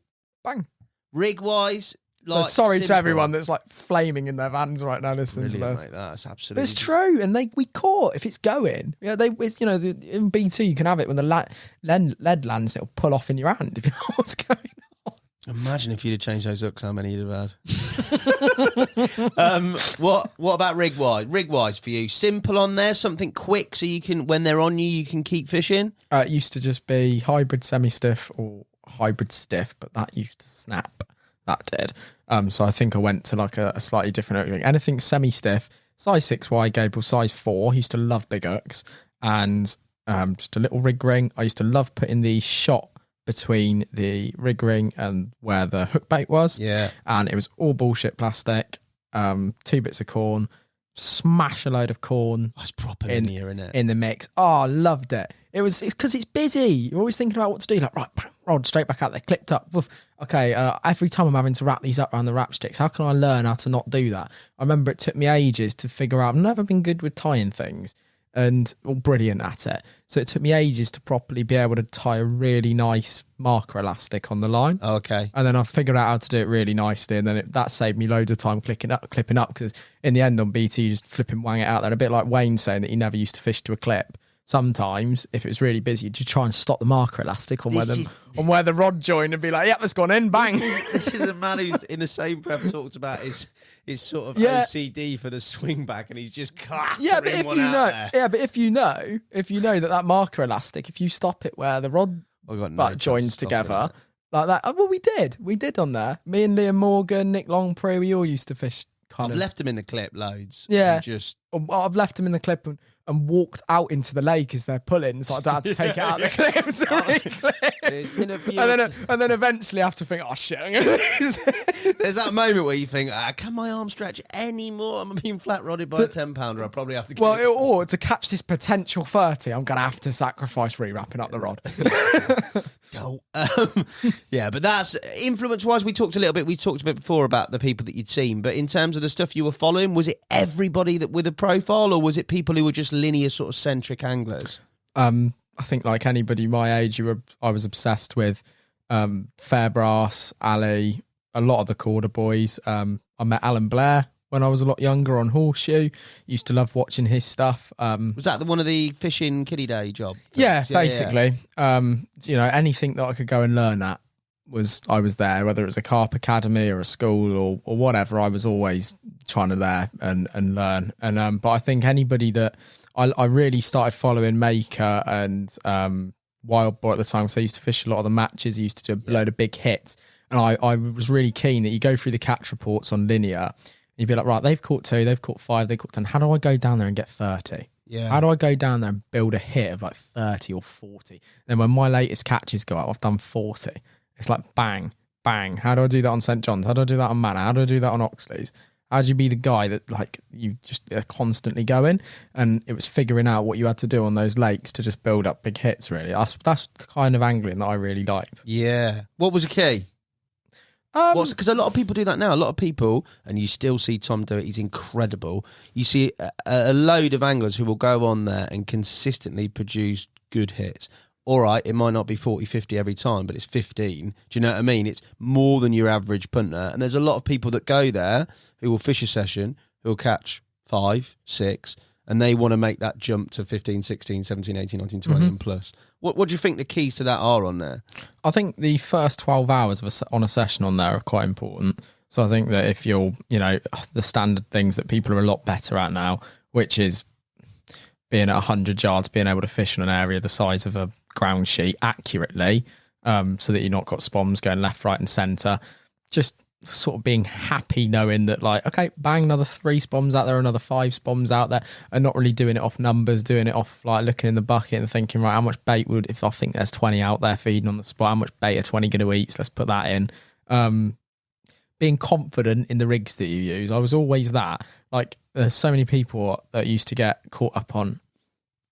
bang.
Rig wise,
so sorry to everyone that's like flaming in their vans right now listening to this.
Mate, that's absolutely.
But it's true, and we caught if it's going. Yeah, in B2 you can have it when the lead lands, it'll pull off in your hand if you know what's going on.
Imagine if you'd have changed those hooks, how many you'd have had. What about rig wise? Rig wise for you, simple on there, something quick so you can, when they're on you can keep fishing.
It used to just be hybrid semi-stiff or hybrid stiff, but that used to snap. that did. So I think I went to like a slightly different rig. Anything semi-stiff, size 6 wide gable, size 4. I used to love big hooks and just a little rig ring. I used to love putting the shot between the rig ring and where the hook bait was.
Yeah.
And it was all bullshit plastic, 2 bits of corn, smash a load of corn.
That's proper linear, isn't it?
In the mix. Oh, I loved it. It's because it's busy. You're always thinking about what to do. Like, right, bang, rod straight back out there, clipped up. Woof. Okay, every time I'm having to wrap these up around the wrap sticks, how can I learn how to not do that? I remember it took me ages to figure out. I've never been good with tying things and brilliant at it. So it took me ages to properly be able to tie a really nice marker elastic on the line.
Oh, okay.
And then I figured out how to do it really nicely, and then that saved me loads of time clipping up, because in the end on BT, you just flipping wang it out there. A bit like Wayne saying that he never used to fish to a clip. Sometimes, if it was really busy, you'd try and stop the marker elastic on where the rod joined and be like, "Yep, it's gone in, bang."
This is a man who's in the same breath talked about his sort of OCD for the swing back, and he's just clattering one out there.
Yeah, but if you know that marker elastic, if you stop it where the rod butt joins together like that, well, we did on there. Me and Liam Morgan, Nick Longpree, we all used to fish.
I've left him in the clip loads.
Yeah,
I've
left him in the clip and walked out into the lake as they're pulling, so I had to take it out of the clip and then eventually I have to think, oh shit.
There's that moment where you think, can my arm stretch anymore? I'm being flat rodded by a 10-pounder. I probably have to.
Or to catch this potential 30, I'm gonna have to sacrifice rewrapping up the rod.
Yeah, but that's influence-wise. We talked a bit before about the people that you'd seen, but in terms of the stuff you were following, was it everybody that with a profile, or was it people who were just linear sort of centric anglers?
I think like anybody my age, I was obsessed with Fairbrass, Ali, a lot of the Corder boys. I met Alan Blair when I was a lot younger on Horseshoe. Used to love watching his stuff.
Was that one of the fishing kiddie day job?
Yeah, basically. Yeah. Anything that I could go and learn at I was there, whether it was a Carp Academy or a school or whatever. I was always trying to there and learn. And but I think anybody that I really started following Maker and Wild Boy at the time, because they used to fish a lot of the matches. He used to do a load of big hits. And I was really keen that you go through the catch reports on linear. You'd be like, right, they've caught 2, they've caught 5, they've caught 10. How do I go down there and get 30?
Yeah.
How do I go down there and build a hit of like 30 or 40? Then when my latest catches go up, I've done 40. It's like bang, bang. How do I do that on St. John's? How do I do that on Manor? How do I do that on Oxley's? How do you be the guy that like you just are constantly going? And it was figuring out what you had to do on those lakes to just build up big hits, really. That's the kind of angling that I really liked.
Yeah. What was the key? Because a lot of people do that now. A lot of people, and you still see Tom do it. He's incredible. You see a load of anglers who will go on there and consistently produce good hits. All right, it might not be 40, 50 every time, but it's 15. Do you know what I mean? It's more than your average punter. And there's a lot of people that go there who will fish a session, who will catch 5, 6, and they want to make that jump to 15, 16, 17, 18, 19, 20 and plus. What do you think the keys to that are on there?
I think the first 12 hours on a session on there are quite important. So I think that if you're, the standard things that people are a lot better at now, which is being at 100 yards, being able to fish in an area the size of a ground sheet accurately, so that you're not got spoms going left, right and centre. Just sort of being happy knowing that, like, okay, bang, another 3 spoms out there, another 5 spoms out there, and not really doing it off numbers, doing it off like looking in the bucket and thinking, right, how much bait if I think there's 20 out there feeding on the spot, how much bait are 20 going to eat? So let's put that in. Being confident in the rigs that you use. I was always that. Like, there's so many people that used to get caught up on,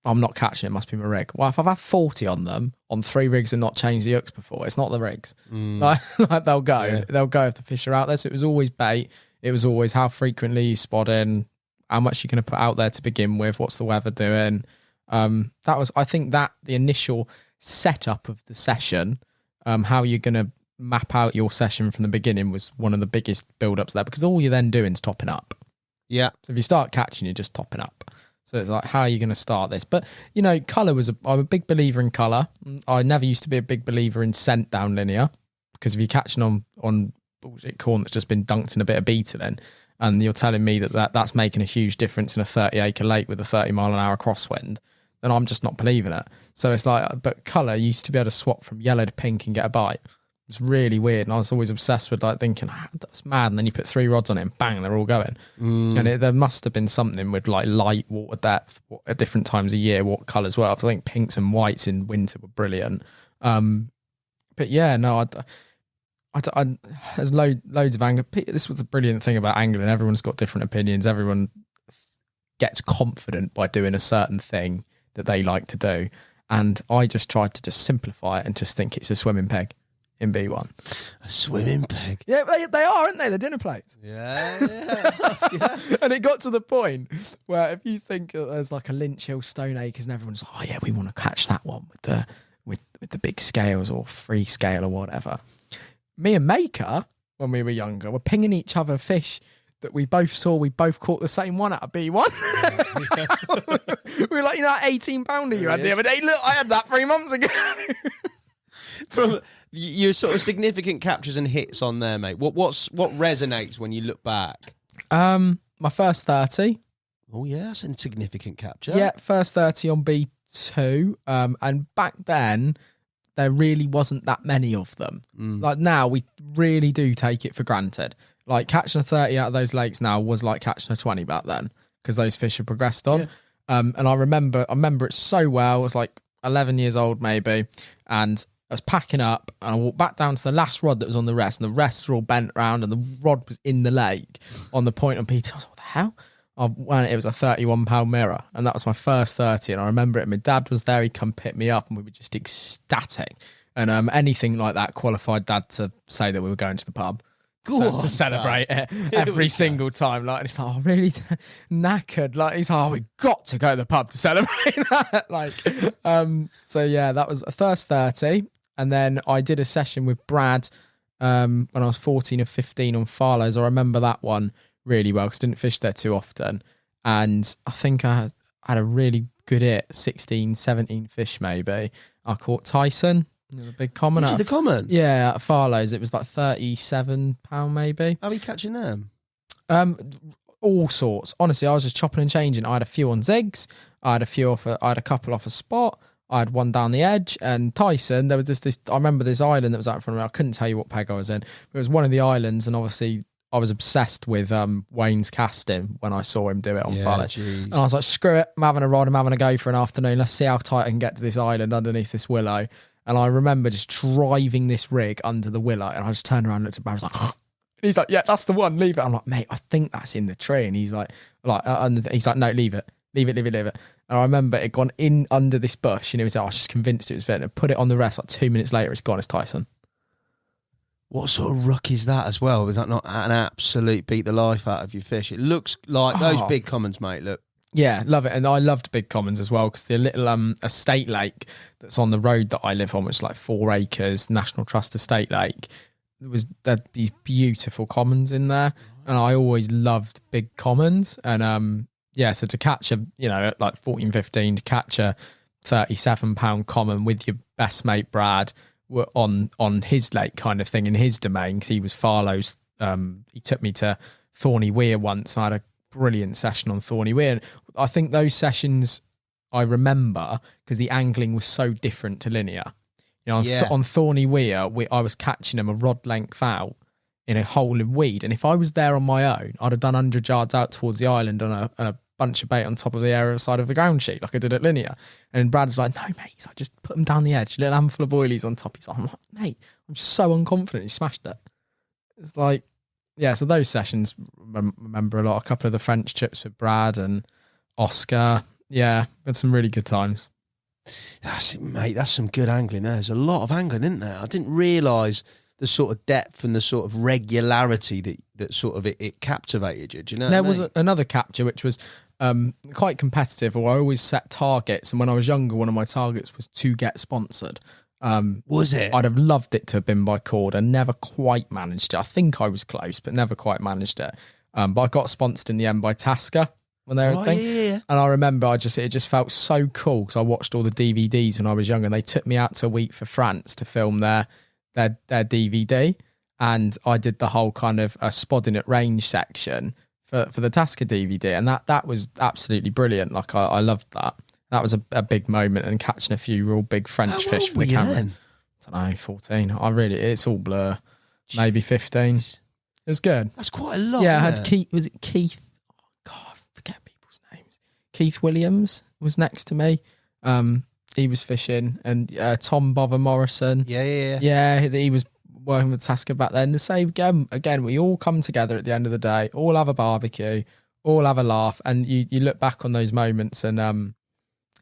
I'm not catching it, must be my rig. Well, if I've had 40 on them, on 3 rigs and not changed the hooks before, it's not the rigs. Like they'll go. Yeah. They'll go if the fish are out there. So it was always bait. It was always how frequently you spot in, how much you're going to put out there to begin with, what's the weather doing. I think that the initial setup of the session, how you're going to map out your session from the beginning was one of the biggest build-ups there, because all you're then doing is topping up.
Yeah.
So if you start catching, you're just topping up. So it's like, how are you going to start this? But, colour I'm a big believer in colour. I never used to be a big believer in scent down linear, because if you're catching on bullshit corn that's just been dunked in a bit of beetling, and you're telling me that's making a huge difference in a 30-acre lake with a 30-mile-an-hour crosswind, then I'm just not believing it. So it's like, but colour, you used to be able to swap from yellow to pink and get a bite. It's really weird, and I was always obsessed with like thinking, that's mad. And then you put 3 rods on it, and bang, they're all going. And there must have been something with like light, water depth at different times of year, what colours were. I think pinks and whites in winter were brilliant. But yeah, no, there's loads of angling. This was the brilliant thing about angling. Everyone's got different opinions. Everyone gets confident by doing a certain thing that they like to do. And I just tried to just simplify it and just think it's a swimming peg in B1.
A swimming peg?
Yeah, they are, aren't they? They're dinner plates.
Yeah.
And it got to the point where if you think there's like a Lynch Hill, Stone Acres, and everyone's like, oh yeah, we want to catch that one with the big scales or free scale or whatever. Me and Maker, when we were younger, were pinging each other fish that we both saw. We both caught the same one out of B1. We were like, that 18 pounder you had the other day. Look, I had that 3 months ago.
From your sort of significant captures and hits on there, mate. What resonates when you look back?
My first 30.
Oh yeah, that's a significant capture.
Yeah, first 30 on B2. And back then, there really wasn't that many of them. Like now, we really do take it for granted. Like catching a 30 out of those lakes now was like catching a 20 back then, because those fish have progressed on. Yeah. And I remember it so well. I was like 11 years old maybe, and I was packing up, and I walked back down to the last rod that was on the rest, and the rests were all bent round, and the rod was in the lake on the point on Peter. I was like, what the hell? It was a 31-pound mirror, and that was my first 30. And I remember it. My dad was there. He come pick me up, and we were just ecstatic. And anything like that qualified Dad to say that we were going to the pub to celebrate it every single time. Like, and it's like, oh, really knackered. Like, he's like, oh, we got to go to the pub to celebrate that. Like, so yeah, that was a first 30. And then I did a session with Brad when I was 14 or 15 on Farlows. I remember that one really well because I didn't fish there too often. And I think I had a really good hit, 16, 17 fish maybe. I caught Tyson, the big common.
The common?
Yeah, at Farlows. It was like £37 maybe.
How are you catching them?
All sorts. Honestly, I was just chopping and changing. I had a few on zigs. I had a couple off a spot. I had one down the edge. And Tyson, there was this. I remember this island that was out in front of me. I couldn't tell you what peg I was in. It was one of the islands, and obviously I was obsessed with Wayne's casting when I saw him do it on Farlows. And I was like, screw it, I'm having a rod, I'm having a go for an afternoon. Let's see how tight I can get to this island underneath this willow. And I remember just driving this rig under the willow, and I just turned around and looked at Brad. I was like, he's like, yeah, that's the one, leave it. I'm like, mate, I think that's in the tree. And he's like, he's like, no, leave it. And I remember it gone in under this bush, and it was like, I was just convinced it was better. Put it on the rest, like 2 minutes later, it's gone, it's Tyson.
What sort of ruck is that as well? Was that not an absolute beat the life out of your fish? It looks like those big commons, mate, look. Yeah, love it. And I loved big commons as well, because the little estate lake that's on the road that I live on, which is like 4 acres, National Trust Estate Lake, there'd be beautiful commons in there. And I always loved big commons. And so to catch at like 14, 15, to catch a 37-pound common with your best mate Brad were on his lake kind of thing in his domain, because he was Farlows. He took me to Thorny Weir once, and I had a brilliant session on Thorny Weir. And I think those sessions I remember because the angling was so different to linear. On Thorny Weir, I was catching them a rod length out in a hole in weed, and if I was there on my own, I'd have done 100 yards out towards the island on a bunch of bait on top of the area side of the ground sheet like I did at linear. And Brad's like, no mate, he's like, just put them down the edge, a little handful of boilies on top. He's like, I'm like, mate, I'm so unconfident. He smashed it. It's like, yeah, so those sessions, remember a lot. A couple of the French trips with Brad and Oscar. Yeah, had some really good times. That's some good angling there. There's a lot of angling, isn't there? I didn't realise the sort of depth and the sort of regularity that sort of it captivated you. Do you know?
There was another capture which was quite competitive, or I always set targets, and when I was younger, one of my targets was to get sponsored.
Was it?
I'd have loved it to have been by cord, and never quite managed it. I think I was close, but never quite managed it. But I got sponsored in the end by Taska when they were a thing. Yeah. And I remember it just felt so cool, because I watched all the DVDs when I was younger, and they took me out to a week for France to film their DVD, and I did the whole kind of spodding at range section for the Taska DVD, and that was absolutely brilliant. Like I loved that. That was a big moment, and catching a few real big French fish for the camera. don't know, 14. It's all blur. Maybe 15. It was good.
That's quite a lot.
Yeah, I
isn't
had
it?
Keith. Was it Keith? Oh God, I forget people's names. Keith Williams was next to me. He was fishing, and Tom Bother Morrison.
Yeah.
He was working with Taska back then. The same again. We all come together at the end of the day. All have a barbecue. All have a laugh, and you look back on those moments and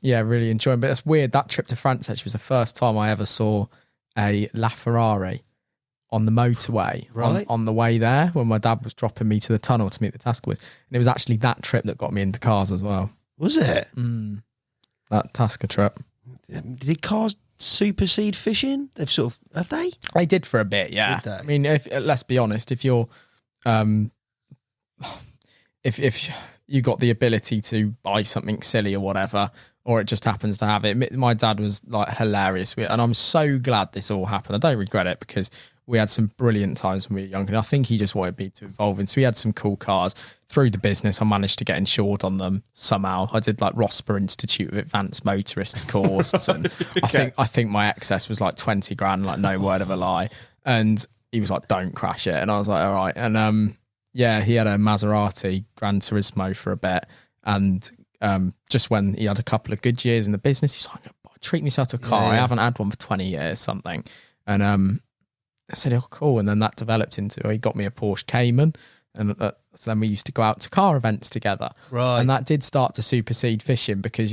really enjoy them. But it's weird, that trip to France actually was the first time I ever saw a LaFerrari on the motorway on the way there, when my dad was dropping me to the tunnel to meet the Taska with. And it was actually that trip that got me into cars as well.
Was it?
That Taska trip.
Did cars supersede fishing? Have they?
They did for a bit, yeah.
Did they?
I mean, let's be honest, if you're if you got the ability to buy something silly or whatever, or it just happens to have it. My dad was like hilarious, and I'm so glad this all happened. I don't regret it, because we had some brilliant times when we were younger, and I think he just wanted me to evolve. And so we had some cool cars. Through the business, I managed to get insured on them somehow. I did like Rosper Institute of Advanced Motorists course, and I think my excess was like 20 grand, like no word of a lie. And he was like, "Don't crash it," and I was like, "All right." And he had a Maserati Gran Turismo for a bit, and just when he had a couple of good years in the business, he's like, "Treat myself to a car. I haven't had one for 20 years, something." And I said, "Oh, cool." And then that developed into, he got me a Porsche Cayman, and so then we used to go out to car events together.
Right.
And that did start to supersede fishing, because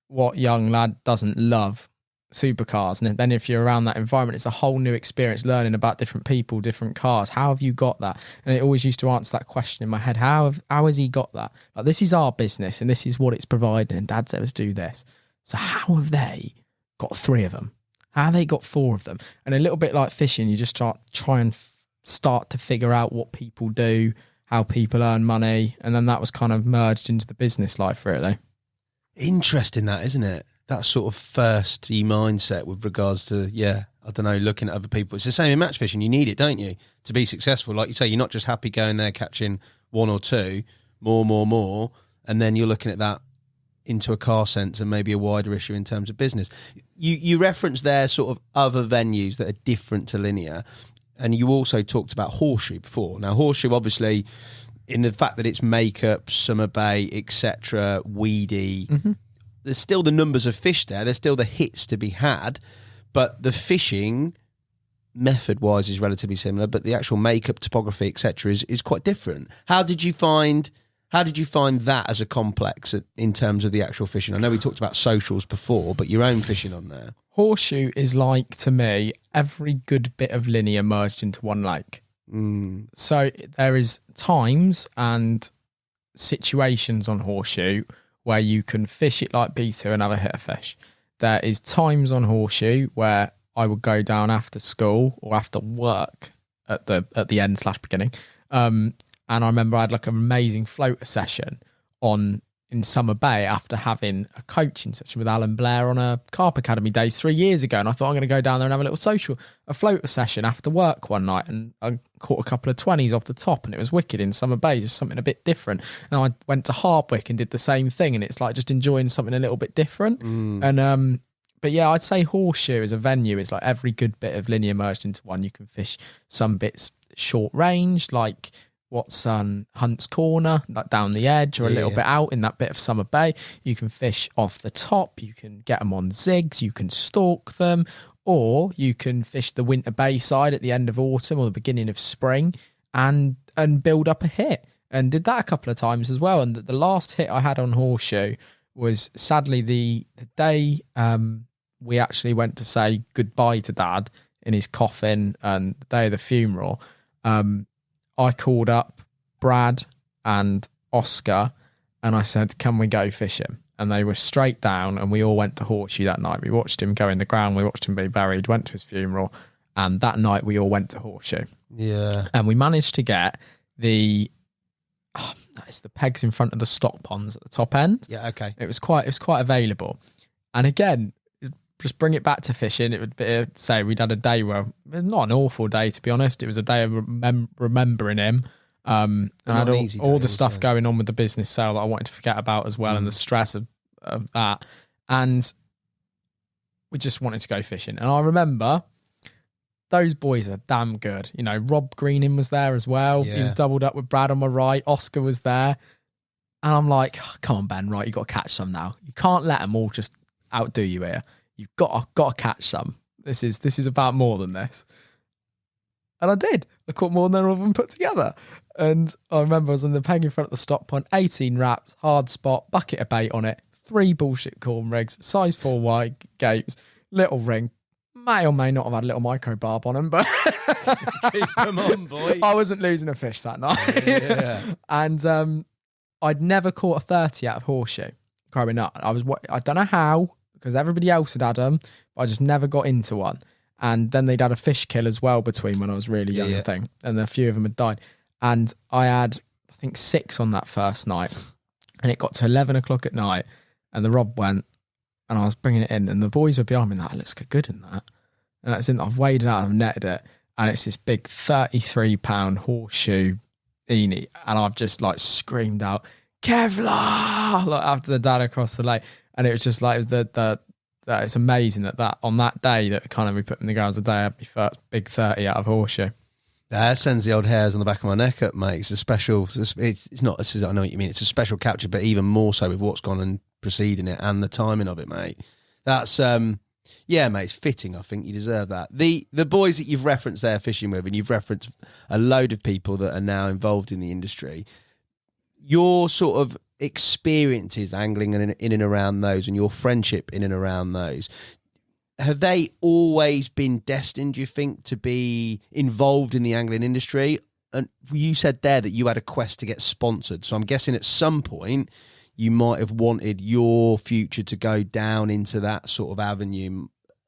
what young lad doesn't love supercars? And then if you're around that environment, it's a whole new experience, learning about different people, different cars. How have you got that? And it always used to answer that question in my head: how has he got that? Like, this is our business and this is what it's providing, and Dad said us do this. So how have they got 3 of them? How have they got 4 of them? And a little bit like fishing, you just try and start to figure out what people do, how people earn money, and then that was kind of merged into the business life, really.
Interesting, that, isn't it? That sort of thirsty mindset with regards to, I don't know, looking at other people. It's the same in match fishing. You need it, don't you, to be successful? Like you say, you're not just happy going there catching 1 or 2, more, and then you're looking at that into a car sense and maybe a wider issue in terms of business. You referenced there sort of other venues that are different to linear, and you also talked about Horseshoe before. Now, Horseshoe, obviously, in the fact that it's makeup, summer bait, etc., weedy, there's still the numbers of fish there. There's still the hits to be had, but the fishing method-wise is relatively similar, but the actual makeup, topography, etc., is quite different. How did you find that as a complex in terms of the actual fishing? I know we talked about socials before, but your own fishing on there.
Horseshoe is like, to me, every good bit of linear merged into one lake. So there is times and situations on Horseshoe where you can fish it like B2 and have a hit of fish. There is times on Horseshoe where I would go down after school or after work at the end/beginning. And I remember I had like an amazing floater session in Summer Bay after having a coaching session with Alan Blair on a Carp Academy days 3 years ago. And I thought, I'm going to go down there and have a little a floater session after work one night. And I caught a couple of 20s off the top, and it was wicked in Summer Bay, just something a bit different. And I went to Hardwick and did the same thing. And it's like just enjoying something a little bit different. And, but yeah, I'd say Horseshoe as a venue is like every good bit of linear merged into one. You can fish some bits short range, like what's Hunt's Corner, like down the edge, or a little bit out in that bit of Summer Bay. You can fish off the top, you can get them on zigs, you can stalk them, or you can fish the Winter Bay side at the end of autumn or the beginning of spring and build up a hit. And did that a couple of times as well. And the last hit I had on Horseshoe was sadly the day we actually went to say goodbye to Dad in his coffin, and the day of the funeral. I called up Brad and Oscar and I said, can we go fishing? And they were straight down, and we all went to Horseshoe that night. We watched him go in the ground. We watched him be buried, went to his funeral. And that night we all went to Horseshoe.
Yeah.
And we managed to get it's the pegs in front of the stock ponds at the top end.
Yeah, okay.
It was quite available. And again, just bring it back to fishing. It would be, say we'd had a day where, not an awful day to be honest. It was a day of remembering him. And I had all the stuff going on with the business sale that I wanted to forget about as well, and the stress of that. And we just wanted to go fishing. And I remember those boys are damn good. You know, Rob Greening was there as well.
Yeah.
He was doubled up with Brad on my right. Oscar was there. And I'm like, oh, come on, Ben, right, you got to catch some now. You can't let them all just outdo you here. You've got to catch some. This is about more than this. And I did. I caught more than all of them put together. And I remember I was on the peg in front of the stop point, 18 wraps, hard spot, bucket of bait on it, 3 bullshit corn rigs, size 4 wide gates, little ring. May or may not have had a little micro barb on them, but
Keep them on, boy.
I wasn't losing a fish that night.
Yeah.
And I'd never caught a 30 out of Horseshoe growing up. I don't know how, because everybody else had them, but I just never got into one. And then they'd had a fish kill as well between when I was really young, I think. And a few of them had died. And I had, I think, 6 on that first night. And it got to 11 o'clock at night. And the rod went, and I was bringing it in. And the boys were behind me, and that looks good in that. And that's in, I've weighed it out, I've netted it. And it's this big 33-pound Horseshoe Eni. And I've just like screamed out, Kevlar! Like after the dad across the lake. And it was just like, it was it's amazing that on that day that kind of we put in the grounds the day I had my first big 30 out of Horseshoe.
That sends the old hairs on the back of my neck up, mate. It's a special, it's not, I know what you mean, it's a special capture, but even more so with what's gone and preceding it and the timing of it, mate. That's, yeah, mate, it's fitting. I think you deserve that. The boys that you've referenced there fishing with, and you've referenced a load of people that are now involved in the industry, your sort of experiences angling in and around those and your friendship in and around those, have they always been destined, do you think, to be involved in the angling industry? And you said there that you had a quest to get sponsored. So I'm guessing at some point you might have wanted your future to go down into that sort of avenue,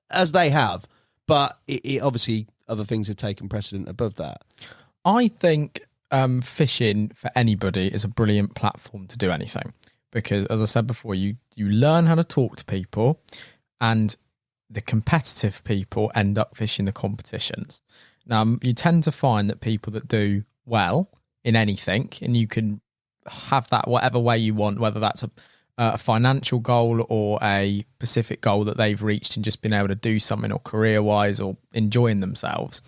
as they have. But it obviously other things have taken precedent above that.
I think fishing for anybody is a brilliant platform to do anything. Because, as I said before, you learn how to talk to people, and the competitive people end up fishing the competitions. Now, you tend to find that people that do well in anything, and you can have that whatever way you want, whether that's a financial goal or a specific goal that they've reached and just been able to do something, or career-wise, or enjoying themselves,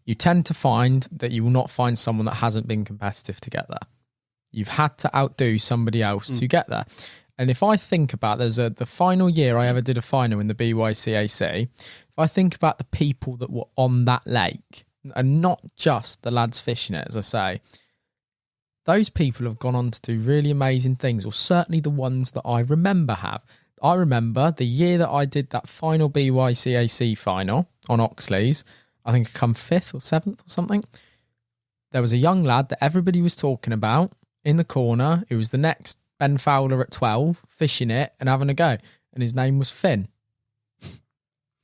you tend to find that you will not find someone that hasn't been competitive to get there. You've had to outdo somebody else to get there. And if I think about, the final year I ever did a final in the BYCAC, if I think about the people that were on that lake, and not just the lads fishing it, as I say, those people have gone on to do really amazing things, or certainly the ones that I remember have. I remember the year that I did that final BYCAC final on Oxley's, I think I come 5th or 7th or something. There was a young lad that everybody was talking about in the corner. It was the next Ben Fowler at 12, fishing it and having a go. And his name was Finn.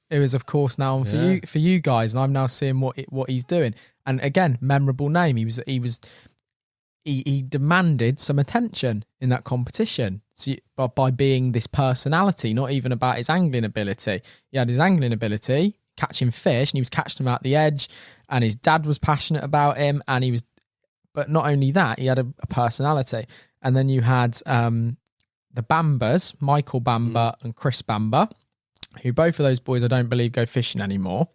It was, of course, now for you guys, and I'm now seeing what he's doing. And again, memorable name. He demanded some attention in that competition by being this personality, not even about his angling ability. He had his angling ability, catching fish, and he was catching them out the edge, and his dad was passionate about him, but not only that, he had a personality. And then you had the Bambas, Michael Bamba and Chris Bamba, who both of those boys I don't believe go fishing anymore.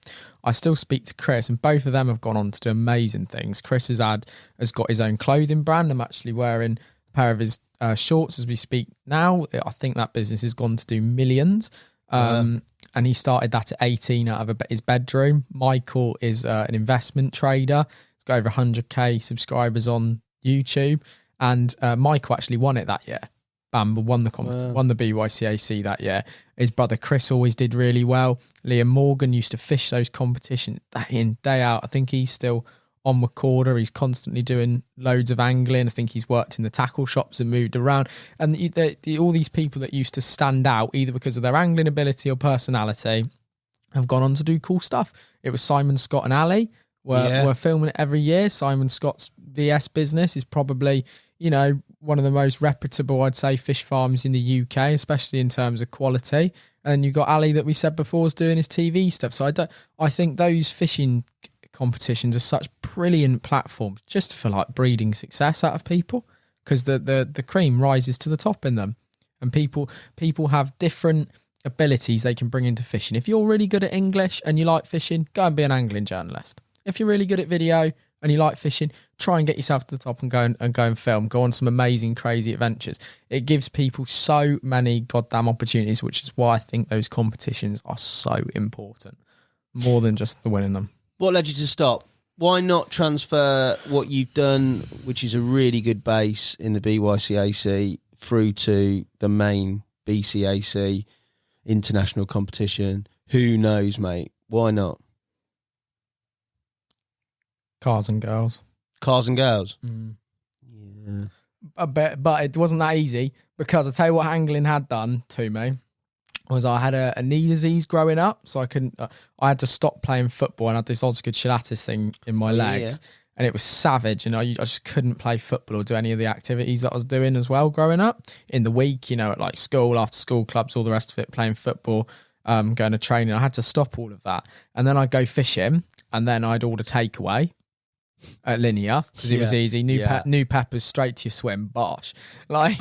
I still speak to Chris, and both of them have gone on to do amazing things. Chris has got his own clothing brand. I'm actually wearing a pair of his shorts as we speak now. I think that business has gone to do millions. And he started that at 18 out of his bedroom. Michael is an investment trader. He's got over 100k subscribers on YouTube. And Michael actually won it that year. Bamba won the competition, won the BYCAC that year. His brother Chris always did really well. Liam Morgan used to fish those competitions day in, day out. I think he's still on recorder. He's constantly doing loads of angling. I think he's worked in the tackle shops and moved around. And all these people that used to stand out either because of their angling ability or personality have gone on to do cool stuff. It was Simon Scott and Ali. We're filming it every year. Simon Scott's VS business is probably, one of the most reputable, I'd say, fish farms in the UK, especially in terms of quality. And you've got Ali that we said before is doing his TV stuff. So I think those fishing competitions are such brilliant platforms just for like breeding success out of people, because the cream rises to the top in them, and people have different abilities they can bring into fishing. If you're really good at English and you like fishing, go and be an angling journalist. If you're really good at video and you like fishing, try and get yourself to the top and go and film. Go on some amazing, crazy adventures. It gives people so many goddamn opportunities, which is why I think those competitions are so important, more than just the winning them.
What led you to stop? Why not transfer what you've done, which is a really good base in the BYCAC, through to the main BCAC international competition? Who knows, mate? Why not?
Cars and girls.
Cars and girls?
Yeah. But it wasn't that easy, because I tell you what angling had done to me was I had a knee disease growing up, so I had to stop playing football, and I had this Osgood Shilatis thing in my legs, and it was savage, and I just couldn't play football or do any of the activities that I was doing as well growing up in the week, at like school, after school clubs, all the rest of it, playing football, going to training. I had to stop all of that, and then I'd go fishing, and then I'd order takeaway at Linear, because it was easy. New peppers straight to your swim, bosh. Like,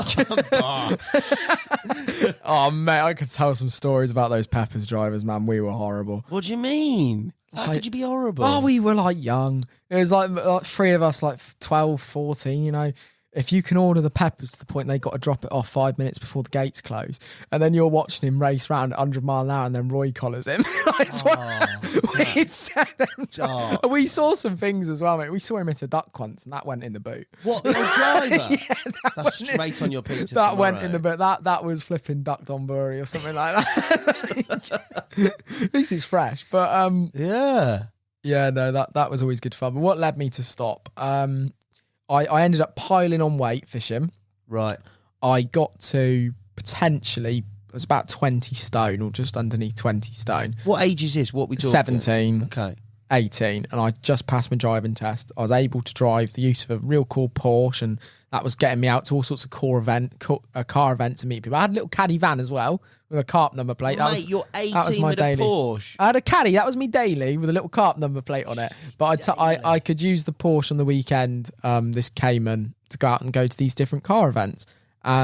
oh mate, I could tell some stories about those peppers drivers, man. We were horrible.
What do you mean? How could you be horrible?
Oh, we were like young. It was like three of us, like 12, 14, If you can order the peppers to the point they got to drop it off 5 minutes before the gates close, and then you're watching him race round at 100 mile an hour, and then Roy collars him. We saw some things as well, mate. We saw him hit a duck once, and that went in the boot.
What, the driver? That's straight on your pizza.
That went in the boot. That was flipping duck Donbury or something like that. At least it's fresh, but yeah, no, that was always good fun. But what led me to stop? I ended up piling on weight fishing.
Right.
I got to potentially, it was about 20 stone or just underneath 20 stone.
What age is this? What we talking?
17.
Okay.
18. And I just passed my driving test. I was able to drive the use of a real cool Porsche, and that was getting me out to all sorts of car events to meet people. I had a little caddy van as well with a Carp number plate.
You're 18
that was my
with
daily.
a Porsche.
I had a caddy. That was me daily with a little Carp number plate on it. But I could use the Porsche on the weekend, this Cayman, to go out and go to these different car events,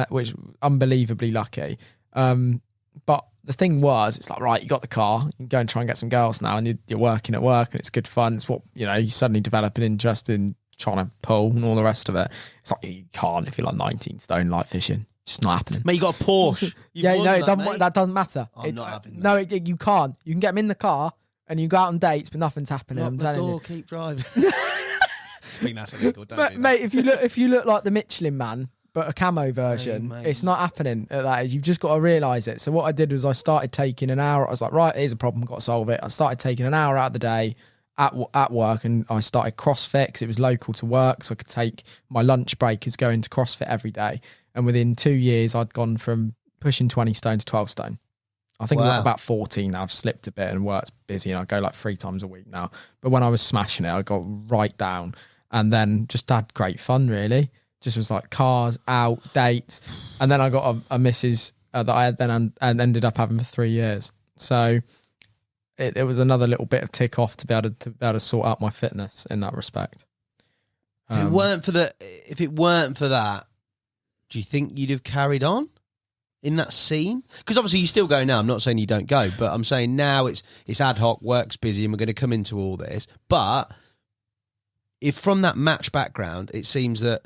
which unbelievably lucky. But the thing was, it's like, right, you got the car, you can go and try and get some girls now, and you're working at work, and it's good fun. It's what, you suddenly develop an interest in trying to pull and all the rest of it. It's like, you can't if you're like 19 stone light fishing. It's just not happening.
Mate, you got a Porsche.
That doesn't matter.
I'm not having that.
No, you can't. You can get them in the car and you go out on dates, but nothing's happening.
Lock
I'm
the
telling
door,
you.
keep driving.
I think that's illegal. Don't do that.
Mate, if you look like the Michelin Man, but a camo version, it's not happening at that age. You've just got to realise it. So what I did was I started taking an hour. I was like, right, here's a problem, got to solve it. I started taking an hour out of the day at work, and I started CrossFit because it was local to work, so I could take my lunch break as going to CrossFit every day. And within 2 years, I'd gone from pushing 20 stone to 12 stone. I think I'm about 14 now. I've slipped a bit and work's busy, and I go like 3 times a week now. But when I was smashing it, I got right down, and then just had great fun, really. Just was like cars, out, dates. And then I got a missus that I had then and ended up having for 3 years. So it was another little bit of tick off to be able to sort out my fitness in that respect.
If it weren't for that, do you think you'd have carried on in that scene? Because obviously you still go now. I'm not saying you don't go, but I'm saying now it's ad hoc, work's busy, and we're going to come into all this. But if from that match background, it seems that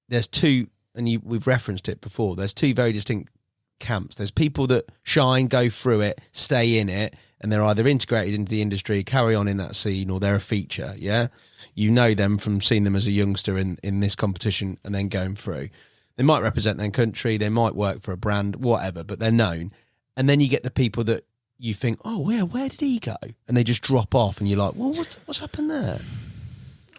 there's two, and we've referenced it before, there's two very distinct camps. There's people that shine, go through it, stay in it, and they're either integrated into the industry, carry on in that scene, or they're a feature, yeah? You know them from seeing them as a youngster in this competition and then going through. They might represent their country, they might work for a brand, whatever, but they're known. And then you get the people that you think, oh, where did he go? And they just drop off, and you're like, well, what's happened there?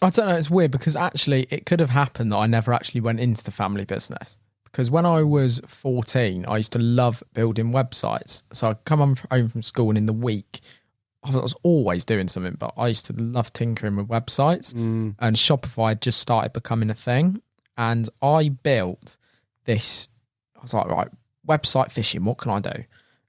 I don't know, it's weird, because actually it could have happened that I never actually went into the family business. Because when I was 14, I used to love building websites. So I'd come home from school, and in the week, I was always doing something, but I used to love tinkering with websites. And Shopify had just started becoming a thing. And I built this, I was like, right, website fishing, what can I do?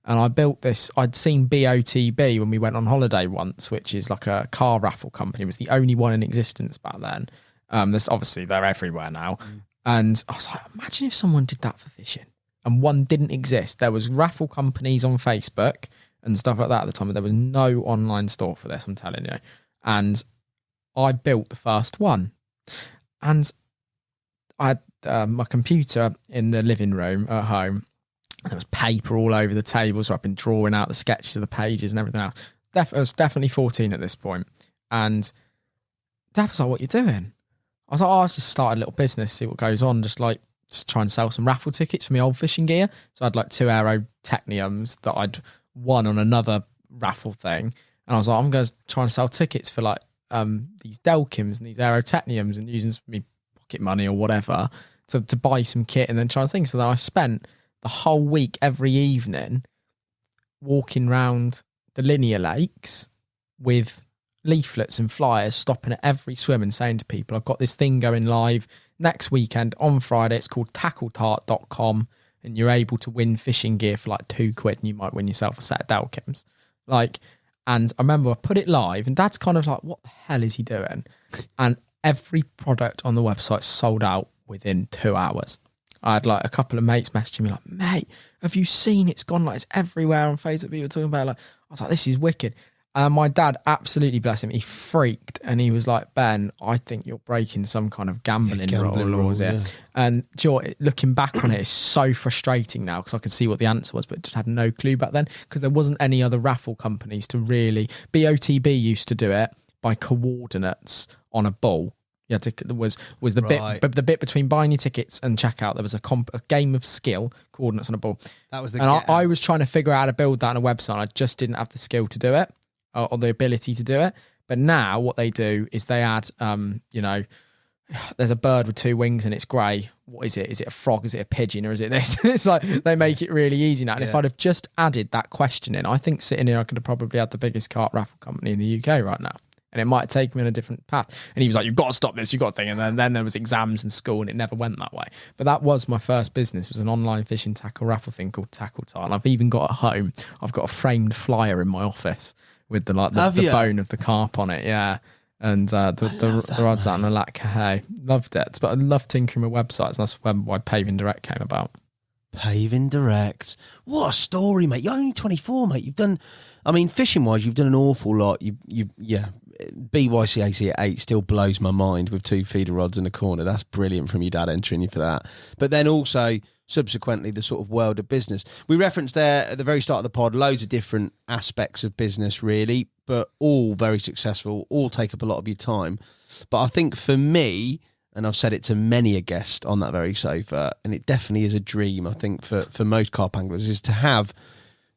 And I built this. I'd seen BOTB when we went on holiday once, which is like a car raffle company. It was the only one in existence back then. There's obviously, they're everywhere now. And I was like, imagine if someone did that for fishing. and one didn't exist. There was raffle companies on Facebook and stuff like that at the time, but there was no online store for this, I'm telling you. And I built the first one. And I had my computer in the living room at home. There was paper all over the table, so I've been drawing out the sketches of the pages and everything else. I was definitely 14 at this point. And Dad was like, what are you doing? I was like, I just started a little business, see what goes on, just try and sell some raffle tickets for my old fishing gear. So I had like 2 Aero Techniums that I'd won on another raffle thing. And I was like, I'm going to try and sell tickets for like these Delkims and these Aero Techniums and using me pocket money or whatever to buy some kit and then try and think. So then I spent the whole week, every evening, walking round the linear lakes with leaflets and flyers, stopping at every swim and saying to people, I've got this thing going live next weekend on Friday. It's called tackletart.com and you're able to win fishing gear for like £2 and you might win yourself a set of Delkims. And I remember I put it live and Dad's kind of like, what the hell is he doing? And every product on the website sold out within 2 hours. I had like a couple of mates messaging me like, mate, have you seen it's gone like it's everywhere on Facebook? People talking about it. Like, I was like, this is wicked. And my dad, absolutely bless him, he freaked and he was like, Ben, I think you're breaking some kind of gambling laws here. Yeah. And do you know what, looking back on it, it's so frustrating now because I can see what the answer was, but just had no clue back then because there wasn't any other raffle companies to really. BOTB used to do it by coordinates on a ball. Yeah, was the right. bit, the bit between buying your tickets and checkout. There was a game of skill, coordinates on a ball. That was I was trying to figure out how to build that on a website. I just didn't have the skill to do it or the ability to do it. But now what they do is they add, there's a bird with 2 wings and it's grey. What is it? Is it a frog? Is it a pigeon? Or is it this? It's like they make it really easy now. And if I'd have just added that question in, I think sitting here I could have probably had the biggest carp raffle company in the UK right now. And it might take me on a different path. And he was like, you've got to stop this, you've got to think. And then there was exams and school and it never went that way. But that was my first business. It was an online fishing tackle raffle thing called Tackle Tart. And I've even got at home, I've got a framed flyer in my office with the bone of the carp on it. Yeah. And the rods out and a lac. Hey, loved it. But I love tinkering with websites. And that's why Paving Direct came about.
Paving Direct. What a story, mate. You're only 24, mate. You've done, I mean, fishing-wise, you've done an awful lot. BYCAC at 8 still blows my mind with 2 feeder rods in the corner. That's brilliant from your dad entering you for that. But then also, subsequently, the sort of world of business. We referenced there at the very start of the pod, loads of different aspects of business, really, but all very successful, all take up a lot of your time. But I think for me, and I've said it to many a guest on that very sofa, and it definitely is a dream, I think, for most carp anglers, is to have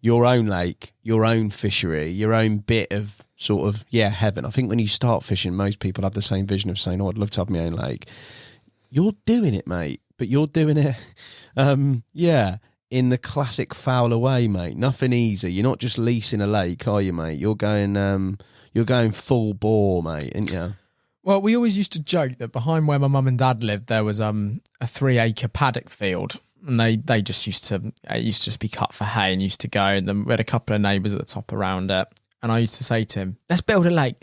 your own lake, your own fishery, your own bit of sort of, heaven. I think when you start fishing, most people have the same vision of saying, I'd love to have my own lake. You're doing it, mate, but you're doing it, in the classic Fowler way, mate. Nothing easy. You're not just leasing a lake, are you, mate? You're going full bore, mate, ain't you?
Well, we always used to joke that behind where my mum and dad lived, there was a 3-acre paddock field. And they just used to be cut for hay and used to go. And then we had a couple of neighbours at the top around it. And I used to say to him, let's build a lake.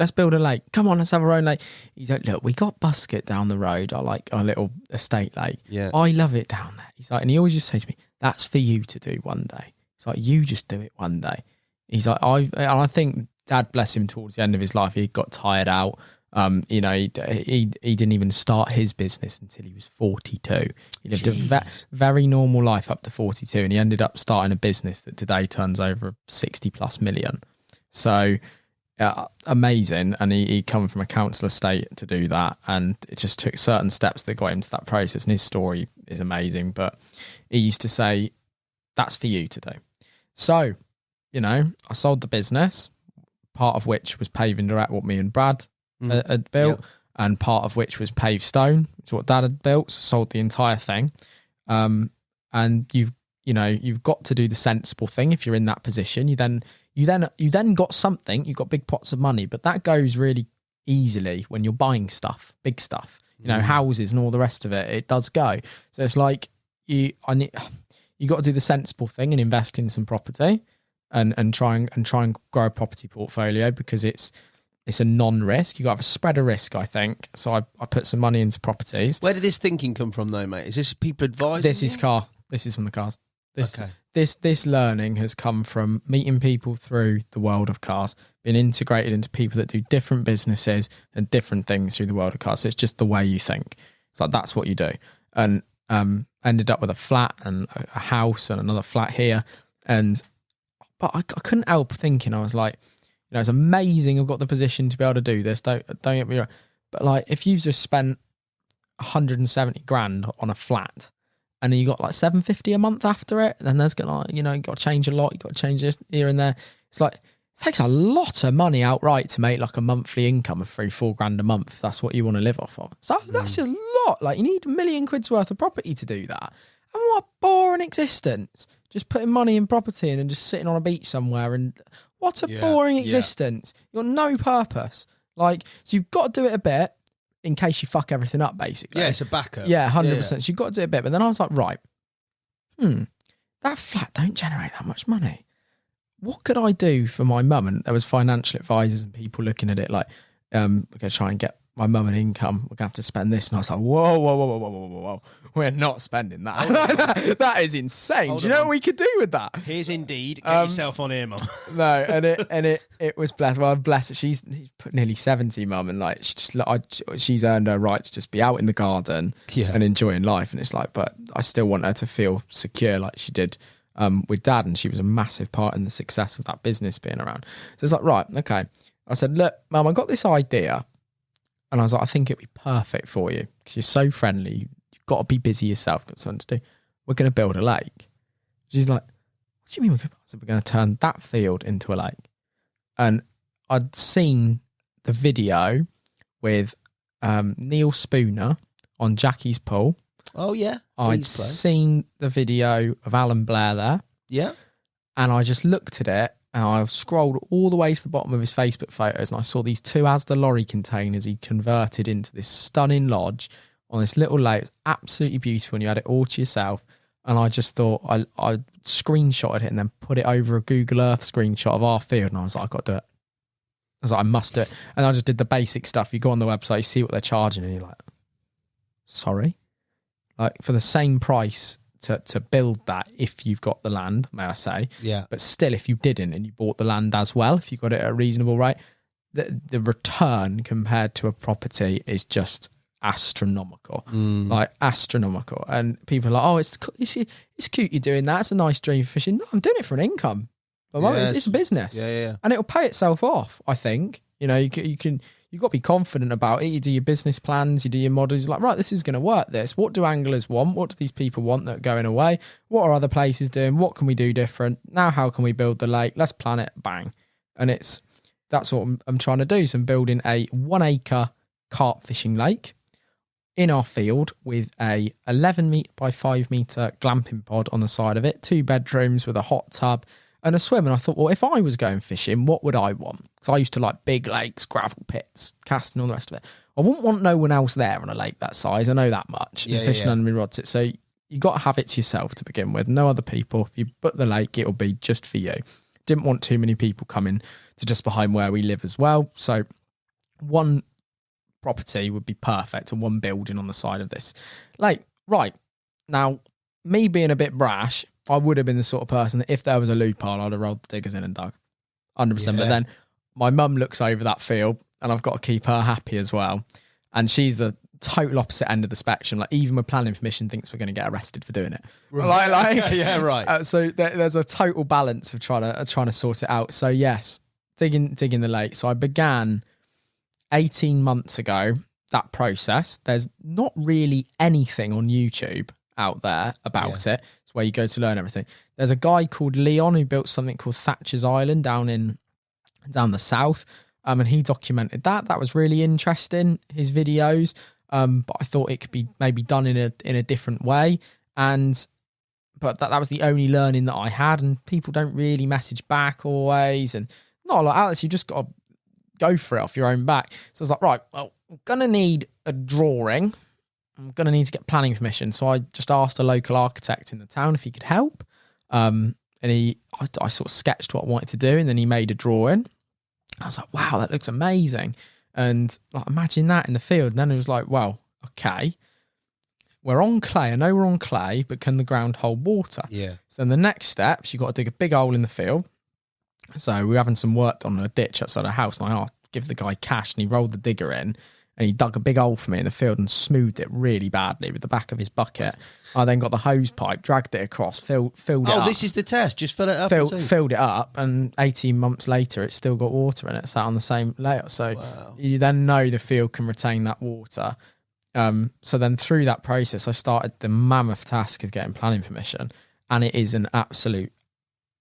Come on, let's have our own lake. He's like, look, we got Busket down the road. I like our little estate lake. Yeah. I love it down there. He's like, and he always just say to me, that's for you to do one day. He's like, you just do it one day. He's like, I think Dad, bless him, towards the end of his life, he got tired out. He didn't even start his business until he was 42. He lived a very normal life up to 42, and he ended up starting a business that today turns over 60+ million. So amazing. And he come from a council estate to do that, and it just took certain steps that got him to that process. And his story is amazing. But he used to say, "That's for you to do." So, I sold the business, part of which was Paving Direct, what me and Brad had built, and part of which was Paved Stone, which is what Dad had built. So sold the entire thing. And you've got to do the sensible thing. If you're in that position, you then got something. You've got big pots of money, but that goes really easily when you're buying stuff, big stuff. Houses and all the rest of it. It does go. So it's like you got to do the sensible thing and invest in some property, and try and grow a property portfolio, because it's a non-risk. You got to have a spread of risk, I think. So I put some money into properties.
Where did this thinking come from, though, mate? Is this people advising?
This is from the cars. This learning has come from meeting people through the world of cars, being integrated into people that do different businesses and different things through the world of cars. So it's just the way you think. It's like, that's what you do. And ended up with a flat and a house and another flat here. But I couldn't help thinking, I was like, it's amazing I've got the position to be able to do this. Don't get me wrong. But like, if you've just spent 170 grand on a flat and then you got like 750 a month after it, then there's gonna, you got to change a lot. You got to change this here and there. It's like, it takes a lot of money outright to make like a monthly income of 3-4 grand a month. If that's what you want to live off of. So that's a lot. Like, you need £1 million worth of property to do that. And what a boring existence. Just putting money in property and then just sitting on a beach somewhere. And what a boring existence. You've got no purpose. Like, so you've got to do it a bit in case you fuck everything up, basically.
Yeah, it's a backup.
Yeah, 100%. So you've got to do it a bit. But then I was like, right, that flat don't generate that much money. What could I do for my mum? And there was financial advisors and people looking at it like, we're going to try and get my mum an income. We're going to have to spend this. And I was like, whoa. We're not spending that. That is insane. Do you know what we could do with that?
Here's Indeed. Get yourself on here, Mum.
No, and it was blessed. Well, bless her. She's put nearly 70, Mum, and like she's earned her right to just be out in the garden and enjoying life. And it's like, but I still want her to feel secure, like she did with Dad, and she was a massive part in the success of that business being around. So it's like, right, okay. I said, look, Mum, I got this idea, and I was like, I think it'd be perfect for you because you're so friendly. Got to be busy yourself, got something to do. We're going to build a lake. She's like, what do you mean? We're going to turn that field into a lake. And I'd seen the video with Neil Spooner on Jackie's pool.
Oh, yeah.
I'd seen the video of Alan Blair there.
Yeah.
And I just looked at it and I scrolled all the way to the bottom of his Facebook photos and I saw these 2 Asda lorry containers he converted into this stunning lodge on this little lake. It was absolutely beautiful and you had it all to yourself. And I just thought I screenshotted it and then put it over a Google Earth screenshot of our field. And I was like, I've got to do it. I was like, I must do it. And I just did the basic stuff. You go on the website, you see what they're charging and you're like, sorry? Like for the same price to build that, if you've got the land, may I say.
Yeah.
But still, if you didn't and you bought the land as well, if you got it at a reasonable rate, the return compared to a property is just astronomical, like astronomical. And people are like, oh, it's cute you're doing that, it's a nice dream for fishing. No, I'm doing it for an income. But it's a business, and it'll pay itself off. I think you've got to be confident about it. You do your business plans, you do your models. You're like, right, this is going to work. What do anglers want? What do these people want that are going away? What are other places doing? What can we do different now? How can we build the lake? Let's plan it. Bang. And that's what I'm trying to do. So I'm building a 1 acre carp fishing lake in our field with a 11 metre by 5 metre glamping pod on the side of it, 2 bedrooms with a hot tub and a swim. And I thought, well, if I was going fishing, what would I want? Because I used to like big lakes, gravel pits, casting, all the rest of it. I wouldn't want no one else there on a lake that size. I know that much. And fishing under my rods. So you got to have it to yourself to begin with. No other people. If you book the lake, it'll be just for you. Didn't want too many people coming to just behind where we live as well. So one property would be perfect, and 1 building on the side of this lake. Right now, me being a bit brash, I would have been the sort of person that if there was a loophole, I'd have rolled the diggers in and dug 100%. But then my mum looks over that field and I've got to keep her happy as well, and she's the total opposite end of the spectrum. Like, even with planning permission, thinks we're going to get arrested for doing it. Right. So there's a total balance of trying to sort it out. So yes, digging the lake. So I began 18 months ago, that process. There's not really anything on YouTube out there about it. It's where you go to learn everything. There's a guy called Leon who built something called Thatcher's Island down the south. And he documented that. That was really interesting, his videos. But I thought it could be maybe done in a different way. But that was the only learning that I had, and people don't really message back always. And not like Alex, you just got to go for it off your own back. So I was like, right, well, I'm going to need a drawing. I'm going to need to get planning permission. So I just asked a local architect in the town if he could help. And I sort of sketched what I wanted to do, and then he made a drawing. I was like, wow, that looks amazing. And like, imagine that in the field. And then it was like, well, okay, we're on clay. I know we're on clay, but can the ground hold water?
Yeah.
So then the next steps, you've got to dig a big hole in the field. So we were having some work done on a ditch outside our house, and I give the guy cash, and he rolled the digger in, and he dug a big hole for me in the field and smoothed it really badly with the back of his bucket. I then got the hose pipe, dragged it across, filled it up.
Oh, this is the test. Just fill it up.
Filled it up, and 18 months later, it's still got water in it, sat on the same layer. So you then know the field can retain that water. So then through that process, I started the mammoth task of getting planning permission, and it is an absolute,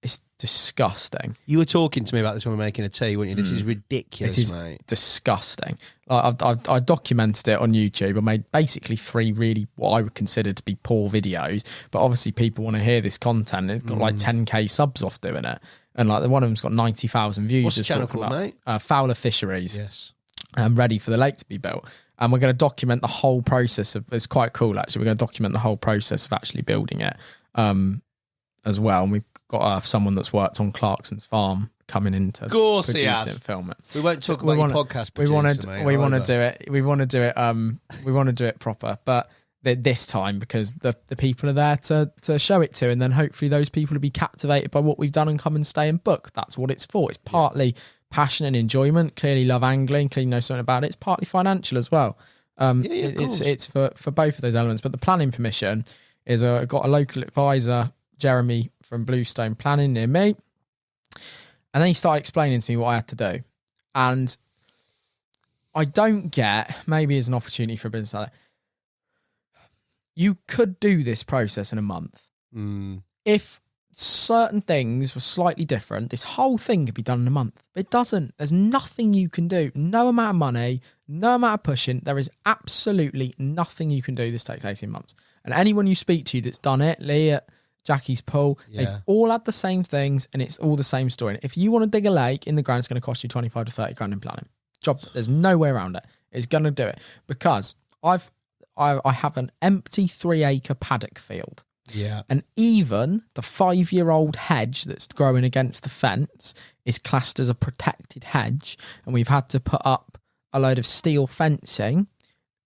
it's disgusting.
You were talking to me about this when we were making a tea, weren't you? This is ridiculous,
It is
mate.
disgusting. I documented it on YouTube. I made basically 3 really what I would consider to be poor videos, but obviously people want to hear this content. It's got like 10k subs off doing it, and like one of them's got 90,000 views.
What's the channel called, mate?
Fowler Fisheries.
Yes.
Ready for the lake to be built. And we're going to document the whole process of, it's quite cool actually, we're going to document the whole process of actually building it as well. And we've got someone that's worked on Clarkson's farm coming in to produce it and film it.
We won't talk about your podcast producer,
we want to do it. We want to do it. We want to do it proper, but this time because the people are there to show it to, and then hopefully those people will be captivated by what we've done and come and stay and book. That's what it's for. It's partly passion and enjoyment. Clearly love angling. Clearly know something about it. It's partly financial as well. It's for both of those elements. But the planning permission is I've got a local advisor, Jeremy from Bluestone Planning near me, and then he started explaining to me what I had to do, and I don't get, maybe as an opportunity for a business like that, you could do this process in a month. If certain things were slightly different, this whole thing could be done in a month. But it doesn't. There's nothing you can do. No amount of money, no amount of pushing. There is absolutely nothing you can do. This takes 18 months. And anyone you speak to that's done it, Lee at Jackie's Pool, they've all had the same things, and it's all the same story. And if you want to dig a lake in the ground, it's going to cost you 25 to 30 grand in planning. There's no way around it. It's going to do it because I have an empty 3-acre paddock field.
Yeah.
And even the 5-year-old hedge that's growing against the fence is classed as a protected hedge. And we've had to put up a load of steel fencing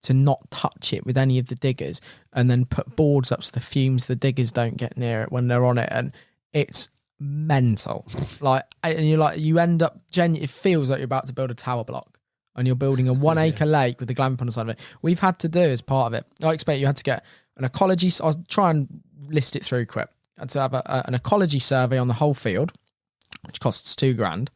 to not touch it with any of the diggers, and then put boards up so the fumes, the diggers don't get near it when they're on it. And it's mental. You end up, it feels like you're about to build a tower block. And you're building a 1-acre lake with the glamp on the side of it. We've had to do as part of it. I expect you had to get an ecology. I'll try and list it through quick. I had to have an ecology survey on the whole field, which costs $2,000,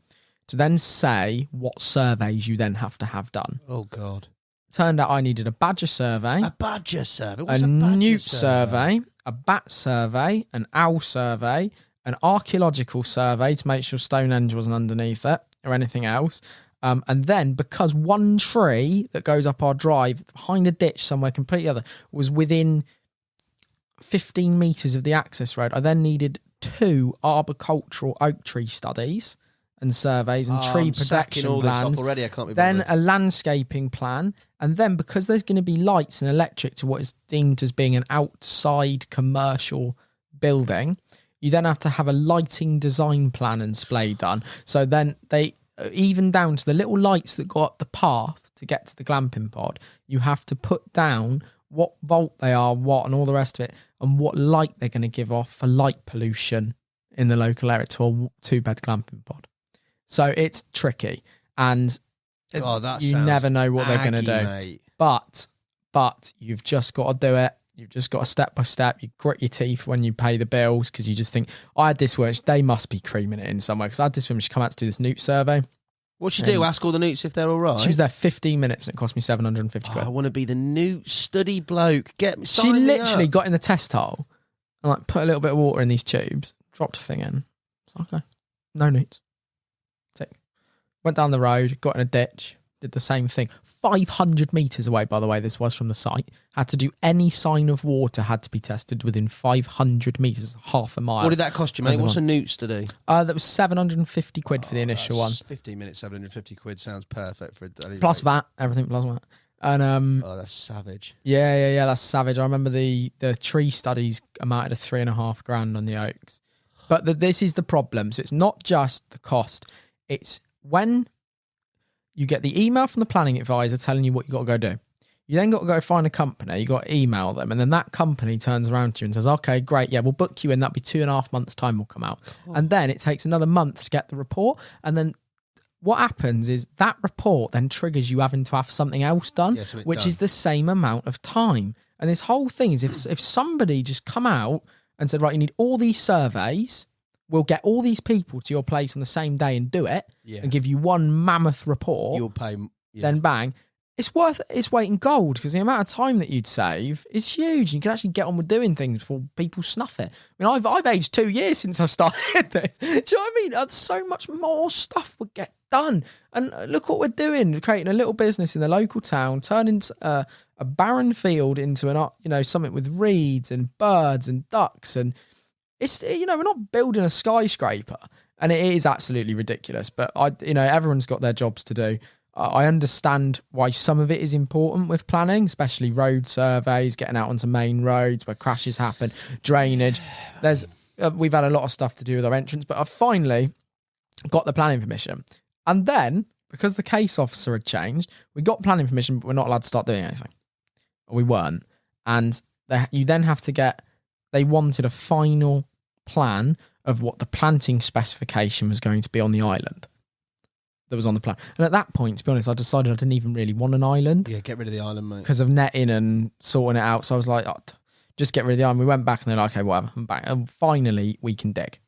to then say what surveys you then have to have done.
Oh God!
Turned out I needed a badger survey,
What's a badger
newt survey, a bat survey, an owl survey, an archaeological survey to make sure Stonehenge wasn't underneath it or anything else. And then, because one tree that goes up our drive behind a ditch somewhere completely other was within 15 metres of the access road, I then needed 2 arboricultural oak tree studies and surveys and tree protection plans.
Already, I can't be
then
bothered.
a landscaping plan. And then, because there's going to be lights and electric to what is deemed as being an outside commercial building, you then have to have a lighting design plan and display done. So then even down to the little lights that go up the path to get to the glamping pod, you have to put down what volt they are, and all the rest of it, and what light they're going to give off for light pollution in the local area to a 2-bed glamping pod. So it's tricky, and you never know what they're going to do.
Mate.
But you've just got to do it. You've just got to step by step. You grit your teeth when you pay the bills because you just think, I had this work. They must be creaming it in somewhere because I had this woman. She come out to do this newt survey.
What'd she do? Ask all the newts if they're all right?
She was there 15 minutes and it cost me 750 quid.
I want to be the newt study bloke.
She literally got in the test hole and put a little bit of water in these tubes, dropped a thing in. It's like, okay, no newts. Tick. Went down the road, got in a ditch. Did the same thing. 500 metres away, by the way, this was from the site. Had to do any sign of water, had to be tested within 500 metres, half a mile.
What did that cost you, mate? What's a newt study?
That was 750 quid for the initial one.
15 minutes, 750 quid sounds perfect for a
plus VAT, everything plus VAT. And
that's savage.
Yeah, that's savage. I remember the tree studies amounted to $3,500 on the oaks. But this is the problem. So it's not just the cost. It's when you get the email from the planning advisor telling you what you got to go do. You then got to go find a company. You got to email them, and then that company turns around to you and says, "Okay, great, yeah, we'll book you in. That'll be 2.5 months' time. We'll come out." And then it takes another month to get the report. And then what happens is that report then triggers you having to have something else done, which is the same amount of time. And this whole thing is if somebody just come out and said, right, you need all these surveys, we'll get all these people to your place on the same day and do it, and give you one mammoth report.
You'll pay.
Then bang. It's worth its weight in gold because the amount of time that you'd save is huge. You can actually get on with doing things before people snuff it. I mean, I've aged 2 years since I started this. Do you know what I mean? So much more stuff would get done. And look what we're doing. We're creating a little business in the local town, turning a barren field into something with reeds and birds and ducks. And it's, we're not building a skyscraper. And it is absolutely ridiculous. But everyone's got their jobs to do. I understand why some of it is important with planning, especially road surveys, getting out onto main roads where crashes happen, drainage. We've had a lot of stuff to do with our entrance, but I've finally got the planning permission. And then, because the case officer had changed, we got planning permission, but we're not allowed to start doing anything. We weren't. And you then have to they wanted a final plan of what the planting specification was going to be on the island. That was on the plan. And at that point, to be honest, I decided I didn't even really want an island.
Yeah, get rid of the island, mate.
Because of netting and sorting it out. So I was like, just get rid of the island. We went back and they're like, okay, whatever, I'm back. And finally, we can dig.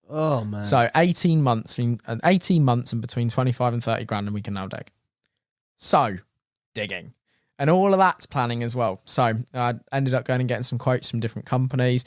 Oh, man.
So 18 months and between 25 and 30 grand, and we can now dig. So, digging. And all of that's planning as well. So I ended up going and getting some quotes from different companies.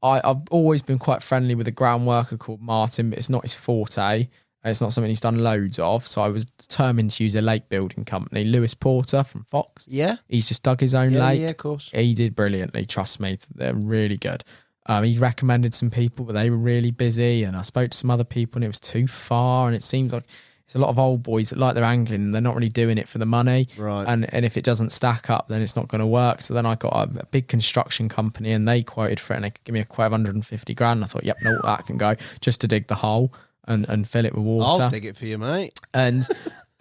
I've always been quite friendly with a ground worker called Martin, but it's not his forte. It's not something he's done loads of. So I was determined to use a lake building company, Lewis Porter from Fox.
Yeah.
He's just dug his own lake.
Yeah, of course.
He did brilliantly. Trust me. They're really good. He recommended some people, but they were really busy. And I spoke to some other people and it was too far. And it seems like it's a lot of old boys that like their angling and they're not really doing it for the money.
Right.
And if it doesn't stack up, then it's not going to work. So then I got a big construction company and they quoted for it and they could give me a quote of 150 grand. And I thought, yep, no, that can go just to dig the hole. And fill it with water.
I'll dig it for you, mate.
And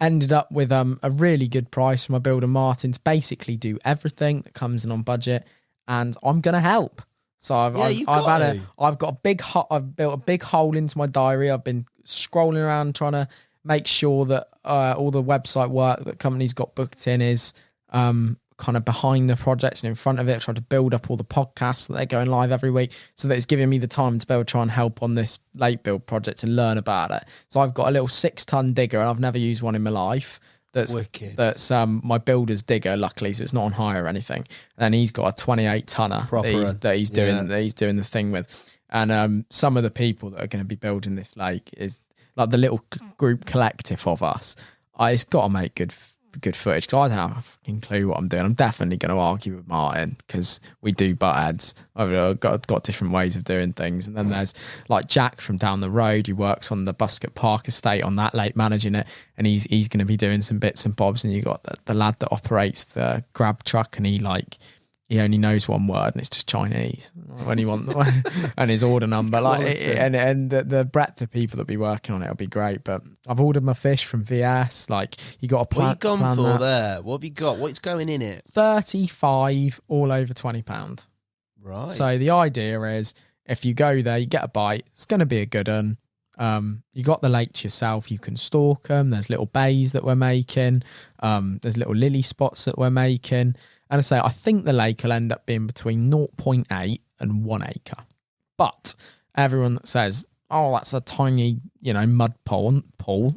ended up with a really good price from my builder Martin to basically do everything that comes in on budget, and I'm gonna help. So I've built a big hole into my diary. I've been scrolling around trying to make sure that all the website work that companies got booked in is kind of behind the projects and in front of it. I tried to build up all the podcasts that they're going live every week so that it's giving me the time to be able to try and help on this lake build project and learn about it. So I've got a little 6-ton digger and I've never used one in my life. That's
wicked. That's
my builder's digger, luckily, so it's not on hire or anything. And he's got a 28-tonner that he's doing the thing with. And some of the people that are going to be building this lake is like the little group collective of us. It's got to make good footage because I don't have a fucking clue what I'm doing. I'm definitely going to argue with Martin because we do butt heads. I've got different ways of doing things. And then there's like Jack from down the road who works on the Buscott Park estate on that lake managing it, and he's going to be doing some bits and bobs. And you got the lad that operates the grab truck, and he only knows one word and it's just Chinese when he wants and his order number and the breadth of people that be working on it will be great. But I've ordered my fish from VS. Like, you got a plan.
What have you gone for there? What have you got? What's going in it?
35 all over £20.
Right.
So the idea is if you go there, you get a bite, it's going to be a good one. You got the lake to yourself, you can stalk them. There's little bays that we're making. There's little lily spots that we're making. And I think the lake will end up being between 0.8 and 1 acre. But everyone that says, oh, that's a tiny, mud pool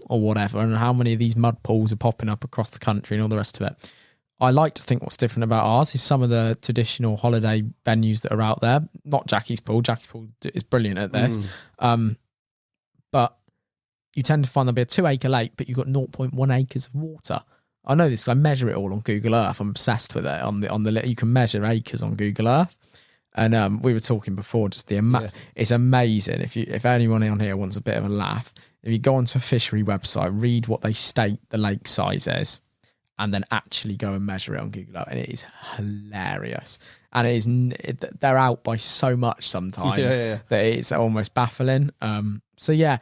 or whatever, and how many of these mud pools are popping up across the country and all the rest of it. I like to think what's different about ours is some of the traditional holiday venues that are out there. Not Jackie's Pool. Jackie's Pool is brilliant at this. But you tend to find there'll be a 2-acre lake, but you've got 0.1 acres of water. I know this, I measure it all on Google Earth. I'm obsessed with it. On the you can measure acres on Google Earth. And we were talking before, just it's amazing. If anyone on here wants a bit of a laugh, if you go onto a fishery website, read what they state the lake size is, and then actually go and measure it on Google Earth, and it is hilarious. And they're out by so much sometimes that it's almost baffling. So yeah,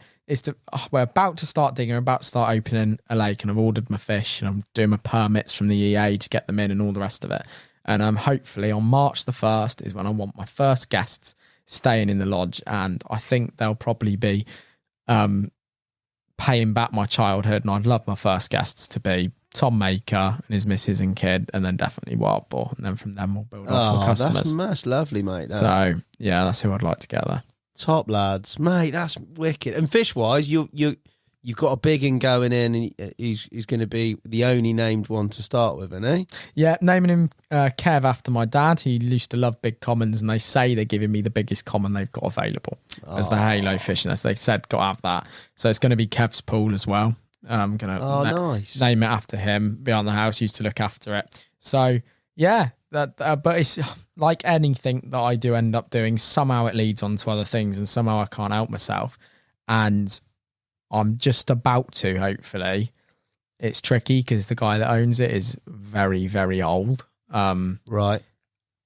we're about to start digging, we're about to start opening a lake, and I've ordered my fish, and I'm doing my permits from the EA to get them in and all the rest of it. And hopefully on March the 1st is when I want my first guests staying in the lodge, and I think they'll probably be paying back my childhood, and I'd love my first guests to be Tom Maker and his missus and kid, and then definitely Wild Boar, and then from them we'll build up for customers.
That's lovely, mate.
So yeah, that's who I'd like to get there.
Top lads, mate. That's wicked. And fish wise, you've got a big one going in, and he's going to be the only named one to start with, isn't he?
Yeah, naming him Kev after my dad. He used to love big commons, and they say they're giving me the biggest common they've got available as the Halo fish, and as they said, got to have that. So it's going to be Kev's pool as well. I'm going to
nice.
Name it after him. Beyond the house, used to look after it. So yeah, but it's like anything that I do end up doing, somehow it leads on to other things, and somehow I can't help myself. And I'm just about to, hopefully. It's tricky because the guy that owns it is very, very old.
Right.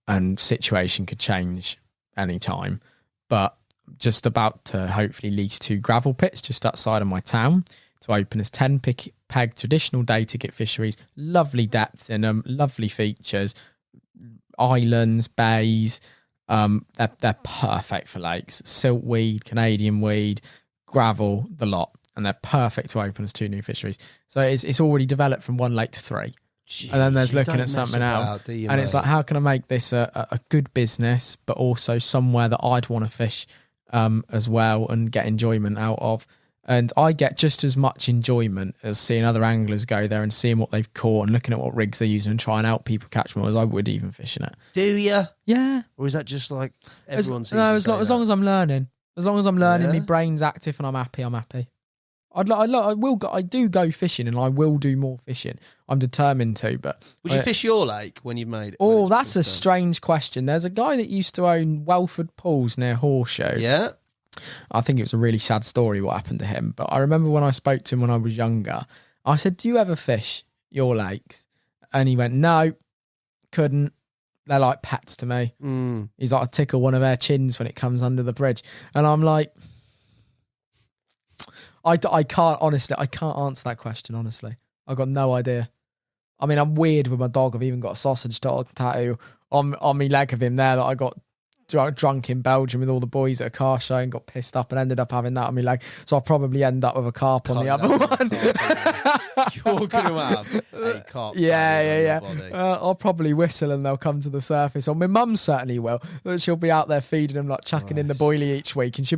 And situation could change anytime. But just about to hopefully lease 2 gravel pits just outside of my town to open as 10 peg traditional day ticket fisheries. Lovely depths in them, lovely features, islands, bays. They're perfect for lakes. Siltweed, Canadian weed, gravel, the lot. And they're perfect to open as 2 new fisheries. So it's already developed from 1 lake to 3. Jeez, and then there's looking at something else. And it's like, how can I make this a good business, but also somewhere that I'd want to fish as well and get enjoyment out of? And I get just as much enjoyment as seeing other anglers go there and seeing what they've caught and looking at what rigs they're using and trying to help people catch more as I would even fishing it.
Do you?
Yeah.
Or is that just like everyone seems
as long as I'm learning. As long as I'm learning,
Yeah.
my brain's active and I'm happy, I'm happy. I do go fishing, and I will do more fishing. I'm determined to, but...
Would you fish your lake when you've made it?
Oh, that's a strange question. There's a guy that used to own Welford Pools near Horseshoe.
Yeah.
I think it was a really sad story what happened to him, but I remember when I spoke to him when I was younger, I said, do you ever fish your lakes? And he went, no, couldn't. They're like pets to me. He's like, I tickle one of their chins when it comes under the bridge. And I'm like... I can't answer that question, honestly. I've got no idea. I mean, I'm weird with my dog. I've even got a sausage dog tattoo on my leg of him there that I got drunk in Belgium with all the boys at a car show and got pissed up and ended up having that on my leg. So I'll probably end up with a carp on the other one.
You're going to have a carp.
Yeah. I'll probably whistle and they'll come to the surface. Or my mum certainly will. She'll be out there feeding them, like chucking in the boilie each week. And she'll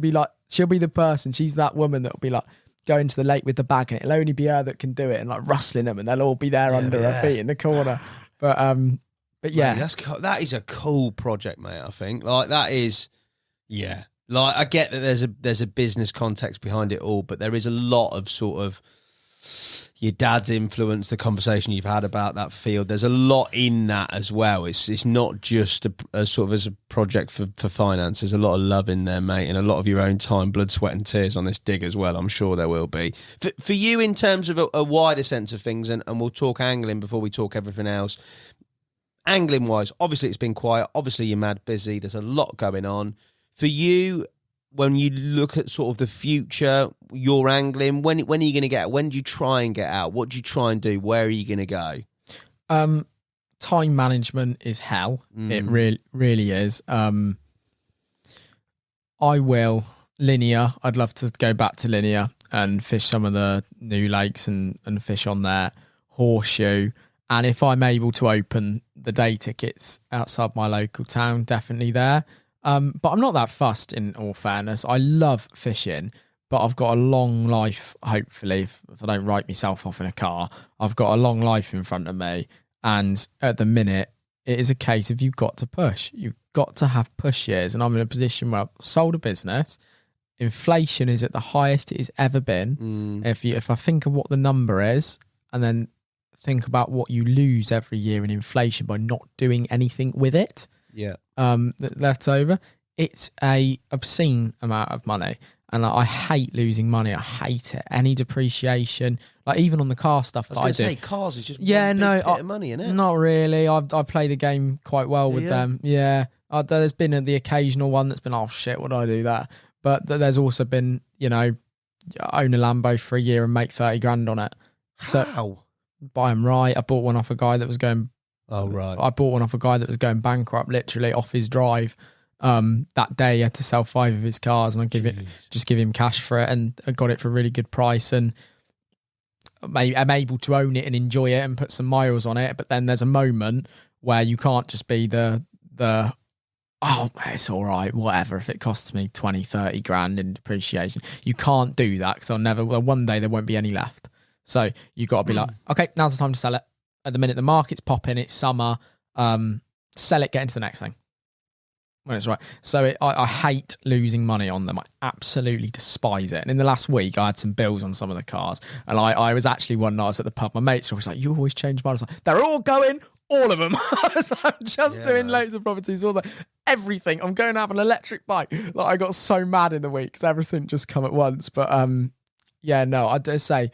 be the person. She's that woman that'll be like going to the lake with the bag, and it'll only be her that can do it, and like rustling them, and they'll all be there under her feet in the corner. But yeah,
mate, that is a cool project, mate. I think that is, yeah. Like I get that there's a business context behind it all, but there is a lot of sort of your dad's influence, the conversation you've had about that field. There's a lot in that as well. It's not just a sort of as a project for finance. There's a lot of love in there, mate, and a lot of your own time, blood, sweat and tears on this dig as well. I'm sure there will be. For you, in terms of a wider sense of things, and we'll talk angling before we talk everything else. Angling wise, obviously it's been quiet. Obviously you're mad busy. There's a lot going on. For you, when you look at sort of the future, your angling, when are you going to get out? When do you try and get out? What do you try and do? Where are you going to go?
Time management is hell. It really is. I will linear. I'd love to go back to linear and fish some of the new lakes and fish on there. Horseshoe. And if I'm able to open the day tickets outside my local town, definitely there. But I'm not that fussed, in all fairness. I love fishing, but I've got a long life, hopefully, if I don't write myself off in a car. I've got a long life in front of me. And at the minute, it is a case of you've got to push. You've got to have push years. And I'm in a position where I've sold a business. Inflation is at the highest it has ever been. If I think of what the number is, and then think about what you lose every year in inflation by not doing anything with it.
Yeah.
Left over, it's a obscene amount of money, and I hate losing money. I hate it. Any depreciation, like even on the car stuff that I do.
Say cars is just one big bit of money, isn't it?
Not really. I play the game quite well with them. Yeah, there's been the occasional one that's been, oh shit, what do I do that? But there's also been, you know, own a Lambo for a year and make 30 grand on it. So buy them right. I bought one off a guy that was going.
Oh right.
I bought one off a guy that was going bankrupt, literally off his drive. That day, he had to sell 5 of his cars, and I give him cash for it, and I got it for a really good price. And I'm able to own it and enjoy it and put some miles on it. But then there's a moment where you can't just be the oh, it's all right, whatever. If it costs me 20, 30 grand in depreciation, you can't do that because one day there won't be any left. So you got to be like, okay, now's the time to sell it. At the minute the market's popping, it's summer, sell it, get into the next thing. When it's right. So I hate losing money on them. I absolutely despise it. And in the last week, I had some bills on some of the cars. And I was actually one night I was at the pub. My mates were always like, you always change mine. I was like, they're all going, all of them. I'm just doing loads of properties, all that. Everything. I'm going to have an electric bike. Like, I got so mad in the week because everything just come at once. But yeah, no, I dare say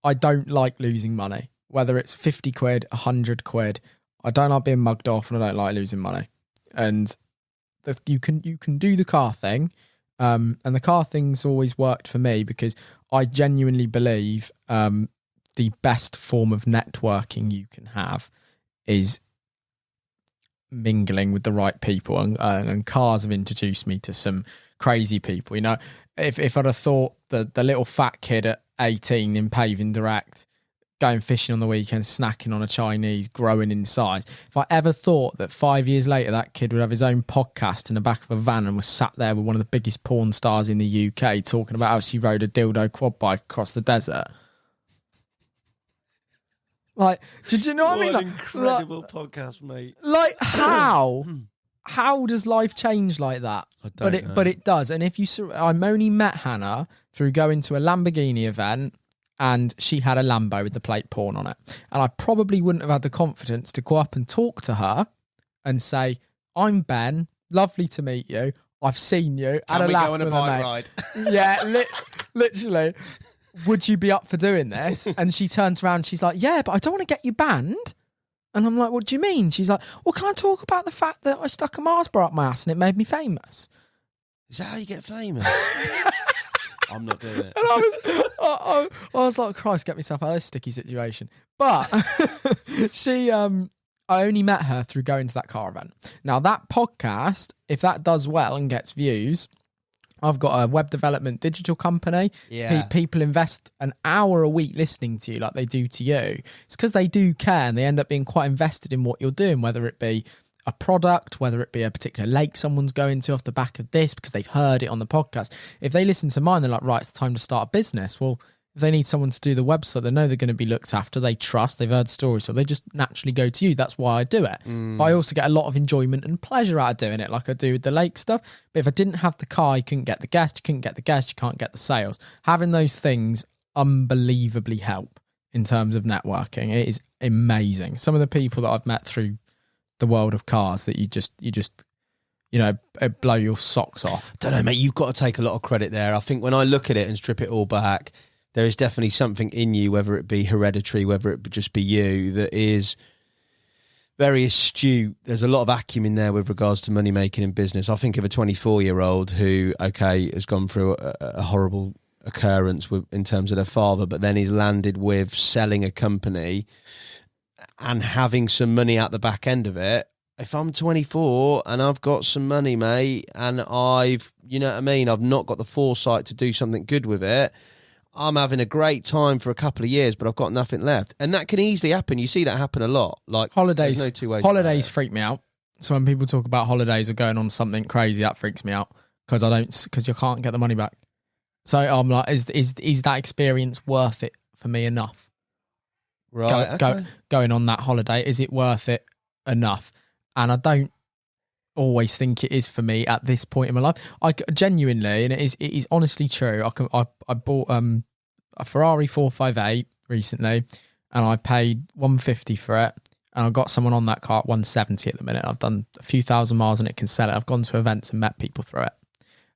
I don't like losing money. Whether it's 50 quid, 100 quid. I don't like being mugged off, and I don't like losing money. And you can do the car thing, and the car thing's always worked for me because I genuinely believe the best form of networking you can have is mingling with the right people, and cars have introduced me to some crazy people. You know, if I'd have thought the little fat kid at 18 in Paving Direct, going fishing on the weekend, snacking on a Chinese, growing in size. If I ever thought that 5 years later that kid would have his own podcast in the back of a van and was sat there with one of the biggest porn stars in the UK talking about how she rode a dildo quad bike across the desert. Like, did you know what I mean?
What an incredible podcast, mate.
Like, how? How does life change like that?
I don't know.
But it does. And if I only met Hannah through going to a Lamborghini event, and she had a Lambo with the plate porn on it. And I probably wouldn't have had the confidence to go up and talk to her and say, I'm Ben, lovely to meet you. I've seen you.
Can we go on a bike ride?
Yeah, literally. Would you be up for doing this? And she turns around, she's like, yeah, but I don't want to get you banned. And I'm like, what do you mean? She's like, well, can I talk about the fact that I stuck a Mars bar up my ass and it made me famous?
Is that how you get famous? I'm not doing it. And
I was like, Christ, get myself out of this sticky situation. But I only met her through going to that car event. Now, that podcast, if that does well and gets views, I've got a web development digital company.
Yeah.
People invest an hour a week listening to you like they do to you. It's because they do care, and they end up being quite invested in what you're doing, whether it be a product, whether it be a particular lake someone's going to off the back of this because they've heard it on the podcast. If they listen to mine, they're like, right, it's time to start a business. Well, if they need someone to do the website, they know they're going to be looked after, they trust, they've heard stories, so they just naturally go to you. That's why I do it. But I also get a lot of enjoyment and pleasure out of doing it, like I do with the lake stuff. But if I didn't have the car, you couldn't get the guest, you can't get the sales. Having those things unbelievably help in terms of networking. It is amazing. Some of the people that I've met through the world of cars that you just blow your socks off.
Don't know, mate, you've got to take a lot of credit there. I think when I look at it and strip it all back, there is definitely something in you, whether it be hereditary, whether it just be you, that is very astute. There's a lot of acumen there with regards to money making in business. I think of a 24-year-old who, has gone through a horrible occurrence in terms of their father, but then he's landed with selling a company and having some money at the back end of it. If I'm 24 and I've got some money, mate, and I've not got the foresight to do something good with it, I'm having a great time for a couple of years, but I've got nothing left. And that can easily happen. You see that happen a lot. Like
holidays,
there's no two ways.
Holidays freak me out. So when people talk about holidays or going on something crazy, that freaks me out because you can't get the money back. So I'm like, is that experience worth it for me enough?
Right.
Going on that holiday, is it worth it enough? And I don't always think it is for me at this point in my life. I genuinely, and it is honestly true. I bought a Ferrari 458 recently, and I paid $150 for it, and I've got someone on that car at $170 at the minute. I've done a few thousand miles and it can sell it. I've gone to events and met people through it,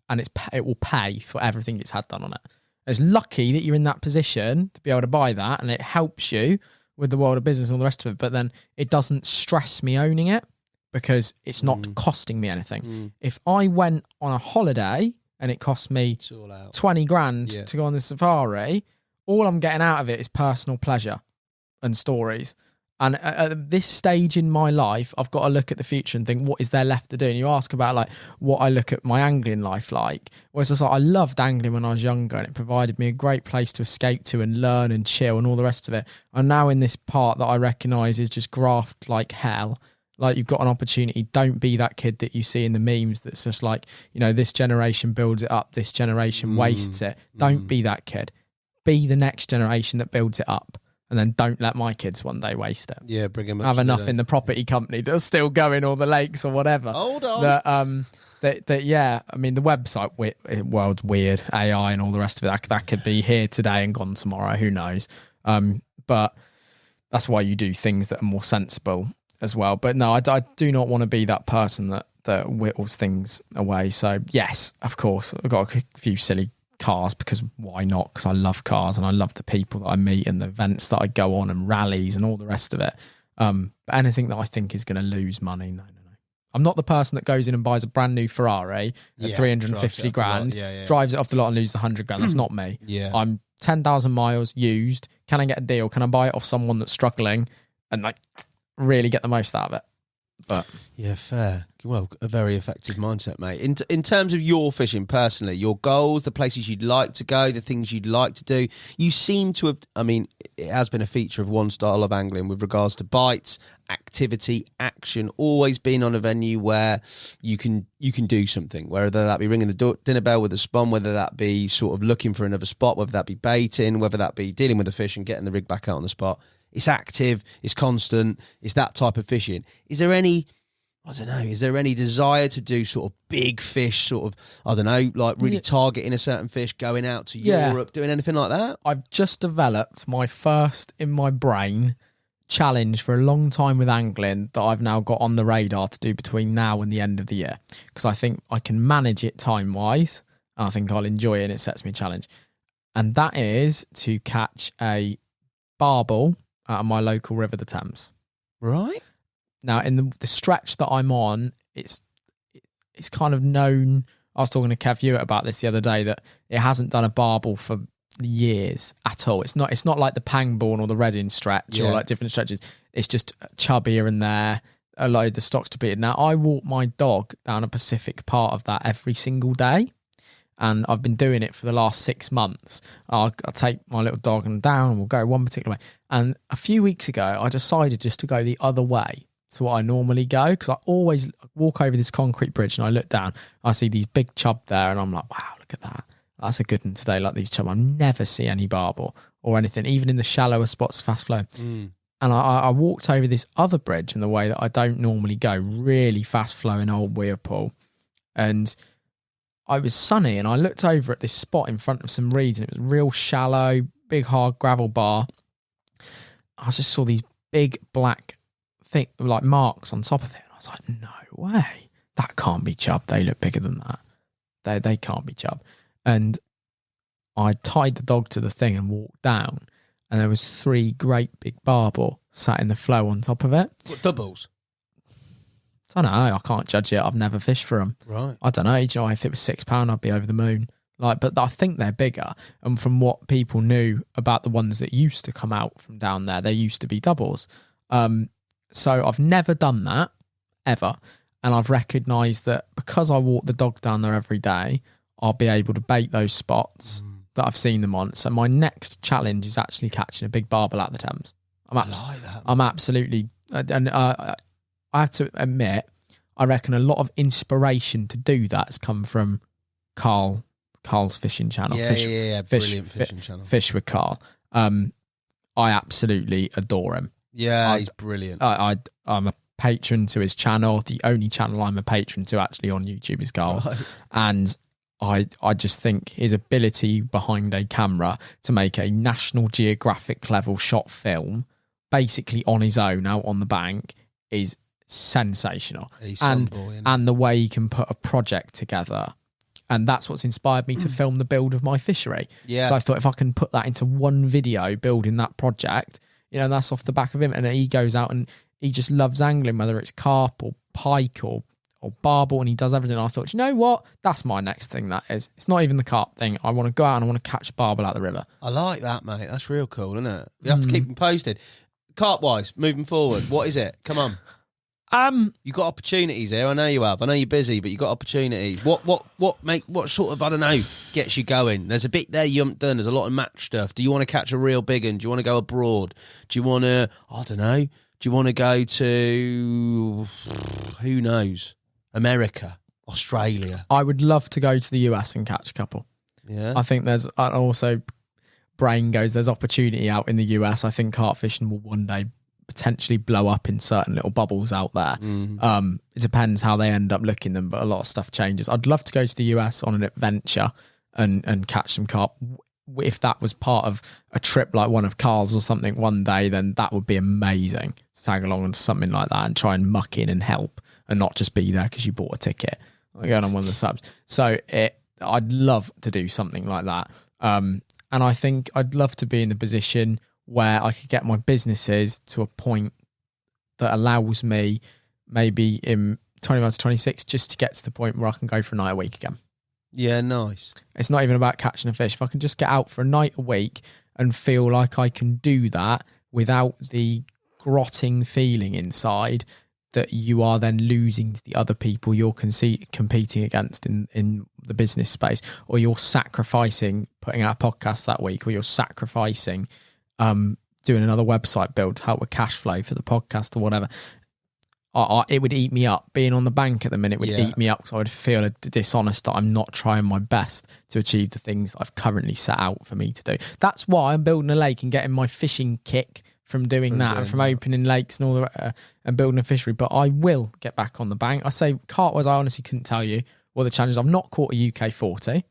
and it will pay for everything it's had done on it. It's lucky that you're in that position to be able to buy that, and it helps you with the world of business and all the rest of it. But then it doesn't stress me owning it because it's not costing me anything. If I went on a holiday and it costs me
It's all out.
20 grand
Yeah.
to go on this safari, all I'm getting out of it is personal pleasure and stories. And at this stage in my life, I've got to look at the future and think, what is there left to do? And you ask about like what I look at my angling life like. Well, it's just like I loved angling when I was younger, and it provided me a great place to escape to and learn and chill and all the rest of it. I'm now in this part that I recognise is just graft like hell. Like, you've got an opportunity. Don't be that kid that you see in the memes that's just like, you know, this generation builds it up, this generation wastes it. Don't be that kid. Be the next generation that builds it up. And then don't let my kids one day waste it.
Yeah, bring them up.
Have enough in the property company that's still going, or the lakes or whatever.
Hold on.
Yeah, I mean, the website, world's weird, AI and all the rest of it, that could be here today and gone tomorrow. Who knows? But that's why you do things that are more sensible as well. But no, I do not want to be that person that whittles things away. So yes, of course, I've got a few silly cars, because why not? Because I love cars and I love the people that I meet and the events that I go on and rallies and all the rest of it. But anything that I think is going to lose money, no. I'm not the person that goes in and buys a brand new Ferrari at 350 grand, drives it off the lot and loses 100 grand. That's not me.
Yeah.
I'm 10,000 miles used. Can I get a deal? Can I buy it off someone that's struggling and like really get the most out of it? But
yeah, fair. Well, a very effective mindset, mate. In terms of your fishing personally, your goals, the places you'd like to go, the things you'd like to do, you seem to have, I mean, it has been a feature of one style of angling with regards to bites, activity, action, always been on a venue where you can do something, whether that be ringing the dinner bell with a spawn, whether that be sort of looking for another spot, whether that be baiting, whether that be dealing with the fish and getting the rig back out on the spot. It's active, it's constant, it's that type of fishing. Is there any desire to do sort of big fish, sort of, I don't know, like really targeting a certain fish, going out to Europe, doing anything like that?
I've just developed my first, in my brain, challenge for a long time with angling that I've now got on the radar to do between now and the end of the year, because I think I can manage it time-wise, and I think I'll enjoy it, and it sets me a challenge. And that is to catch a barbel out of my local river, the Thames.
Right.
Now, in the stretch that I'm on, it's kind of known. I was talking to Kev Hewitt about this the other day, that it hasn't done a barbel for years at all. It's not like the Pangbourne or the Reading stretch or like different stretches. It's just chub here and there, a load of the stocks depleted. Now, I walk my dog down a Pacific part of that every single day. And I've been doing it for the last 6 months. I'll take my little dog and down, and we'll go one particular way. And a few weeks ago, I decided just to go the other way to what I normally go, because I always walk over this concrete bridge and I look down. I see these big chub there, and I'm like, wow, look at that. That's a good one today, like these chub. I never see any barbel or anything, even in the shallower spots, fast flow. And I walked over this other bridge in the way that I don't normally go, really fast flowing old Weirpool. And I was sunny, and I looked over at this spot in front of some reeds, and it was real shallow, big hard gravel bar. I just saw these big black like marks on top of it, and I was like, no way, that can't be chub. They look bigger than that. They can't be chub. And I tied the dog to the thing and walked down, and there was 3 great big barbel sat in the flow on top of it.
What, doubles?
I don't know. I can't judge it. I've never fished for them.
Right.
I don't know. Do you know, if it was £6, I'd be over the moon. But I think they're bigger. And from what people knew about the ones that used to come out from down there, they used to be doubles. So I've never done that, ever. And I've recognised that because I walk the dog down there every day, I'll be able to bait those spots that I've seen them on. So my next challenge is actually catching a big barbel out of the Thames. I'm absolutely... And I have to admit, I reckon a lot of inspiration to do that has come from Carl's fishing channel.
Brilliant fishing channel.
Fish with Carl. I absolutely adore him.
Yeah, he's brilliant.
I'm a patron to his channel. The only channel I'm a patron to actually on YouTube is Carl's. Right. And I just think his ability behind a camera to make a National Geographic level shot film, basically on his own out on the bank, is sensational. And the way he can put a project together, and that's what's inspired me to film the build of my fishery. So I thought, if I can put that into one video building that project, you know, that's off the back of him, and he goes out and he just loves angling, whether it's carp or pike or or barbel, and he does everything. And I thought, you know what? That's my next thing. That is. It's not even the carp thing. I want to go out and I want to catch a barbel out the river.
I like that, mate. That's real cool, isn't it? You have to keep them posted. Carp-wise, moving forward, what is it? Come on. You've got opportunities here. I know you have. I know you're busy, but you've got opportunities. What sort of, I don't know, gets you going? There's a bit there you haven't done. There's a lot of match stuff. Do you want to catch a real big one? Do you want to go abroad? Do you want to, I don't know, do you want to go to, who knows, America, Australia?
I would love to go to the US and catch a couple.
Yeah.
I think there's also, brain goes, there's opportunity out in the US. I think carp fishing will one day potentially blow up in certain little bubbles out there. It depends how they end up looking them, but a lot of stuff changes. I'd love to go to the US on an adventure and catch some carp. If that was part of a trip like one of Carl's or something one day, then that would be amazing. Tag along on something like that and try and muck in and help and not just be there because you bought a ticket. Like going on one of the subs. So I'd love to do something like that. And I think I'd love to be in the position where I could get my businesses to a point that allows me maybe in 21 to 26 just to get to the point where I can go for a night a week again.
Yeah, nice.
It's not even about catching a fish. If I can just get out for a night a week and feel like I can do that without the grotting feeling inside that you are then losing to the other people you're competing against in the business space, or you're sacrificing putting out a podcast that week, or you're sacrificing doing another website build to help with cash flow for the podcast or whatever. It would eat me up. Being on the bank at the minute would eat me up because I would feel dishonest that I'm not trying my best to achieve the things that I've currently set out for me to do. That's why I'm building a lake and getting my fishing kick from doing that and from opening lakes and all the and building a fishery. But I will get back on the bank. I say carp-wise, I honestly couldn't tell you what the challenge is. I've not caught a UK 40.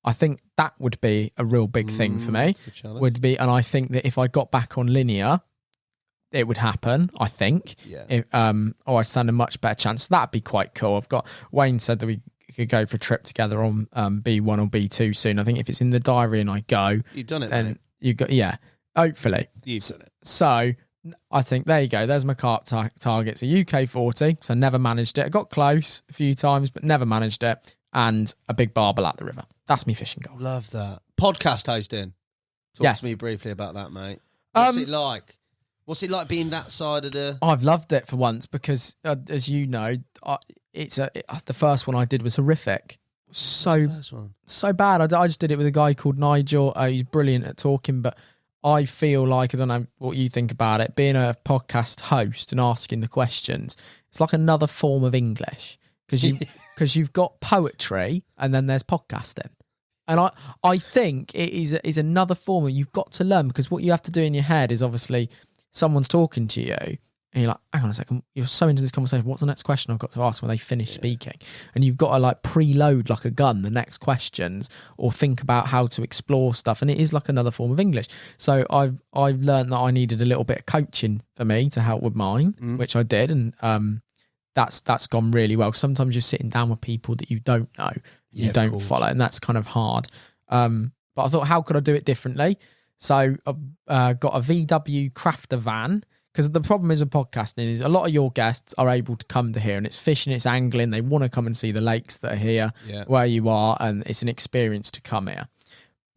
I think that would be a real big thing for me. Would be, and I think that if I got back on linear, it would happen. I think, I'd stand a much better chance. That'd be quite cool. I've got Wayne said that we could go for a trip together on B1 or B2 soon. I think if it's in the diary and I go,
you've done it.
Then you got hopefully
you've done it.
So I think there you go. There's my carp targets. A UK 40. So never managed it. I got close a few times, but never managed it. And a big barbel at the river. That's me fishing goal.
Love that. Podcast hosting. Talk to me briefly about that, mate. What's it like? What's it like being that side of the...
I've loved it for once because, as you know, the first one I did was horrific. So bad. I just did it with a guy called Nigel. He's brilliant at talking, but I feel like, I don't know what you think about it, being a podcast host and asking the questions, it's like another form of English because you've got poetry and then there's podcasting. And I think it is another form that you've got to learn, because what you have to do in your head is obviously someone's talking to you and you're like, hang on a second, you're so into this conversation, what's the next question I've got to ask when they finish speaking? And you've got to like preload like a gun the next questions, or think about how to explore stuff. And it is like another form of English. So I've learned that I needed a little bit of coaching for me to help with mine, which I did. And that's gone really well. Sometimes you're sitting down with people that you don't know, you don't follow, and that's kind of hard. But I thought, how could I do it differently? So I got a VW crafter van, because the problem is with podcasting is a lot of your guests are able to come to here, and it's fishing, it's angling, they want to come and see the lakes that are here where you are, and it's an experience to come here.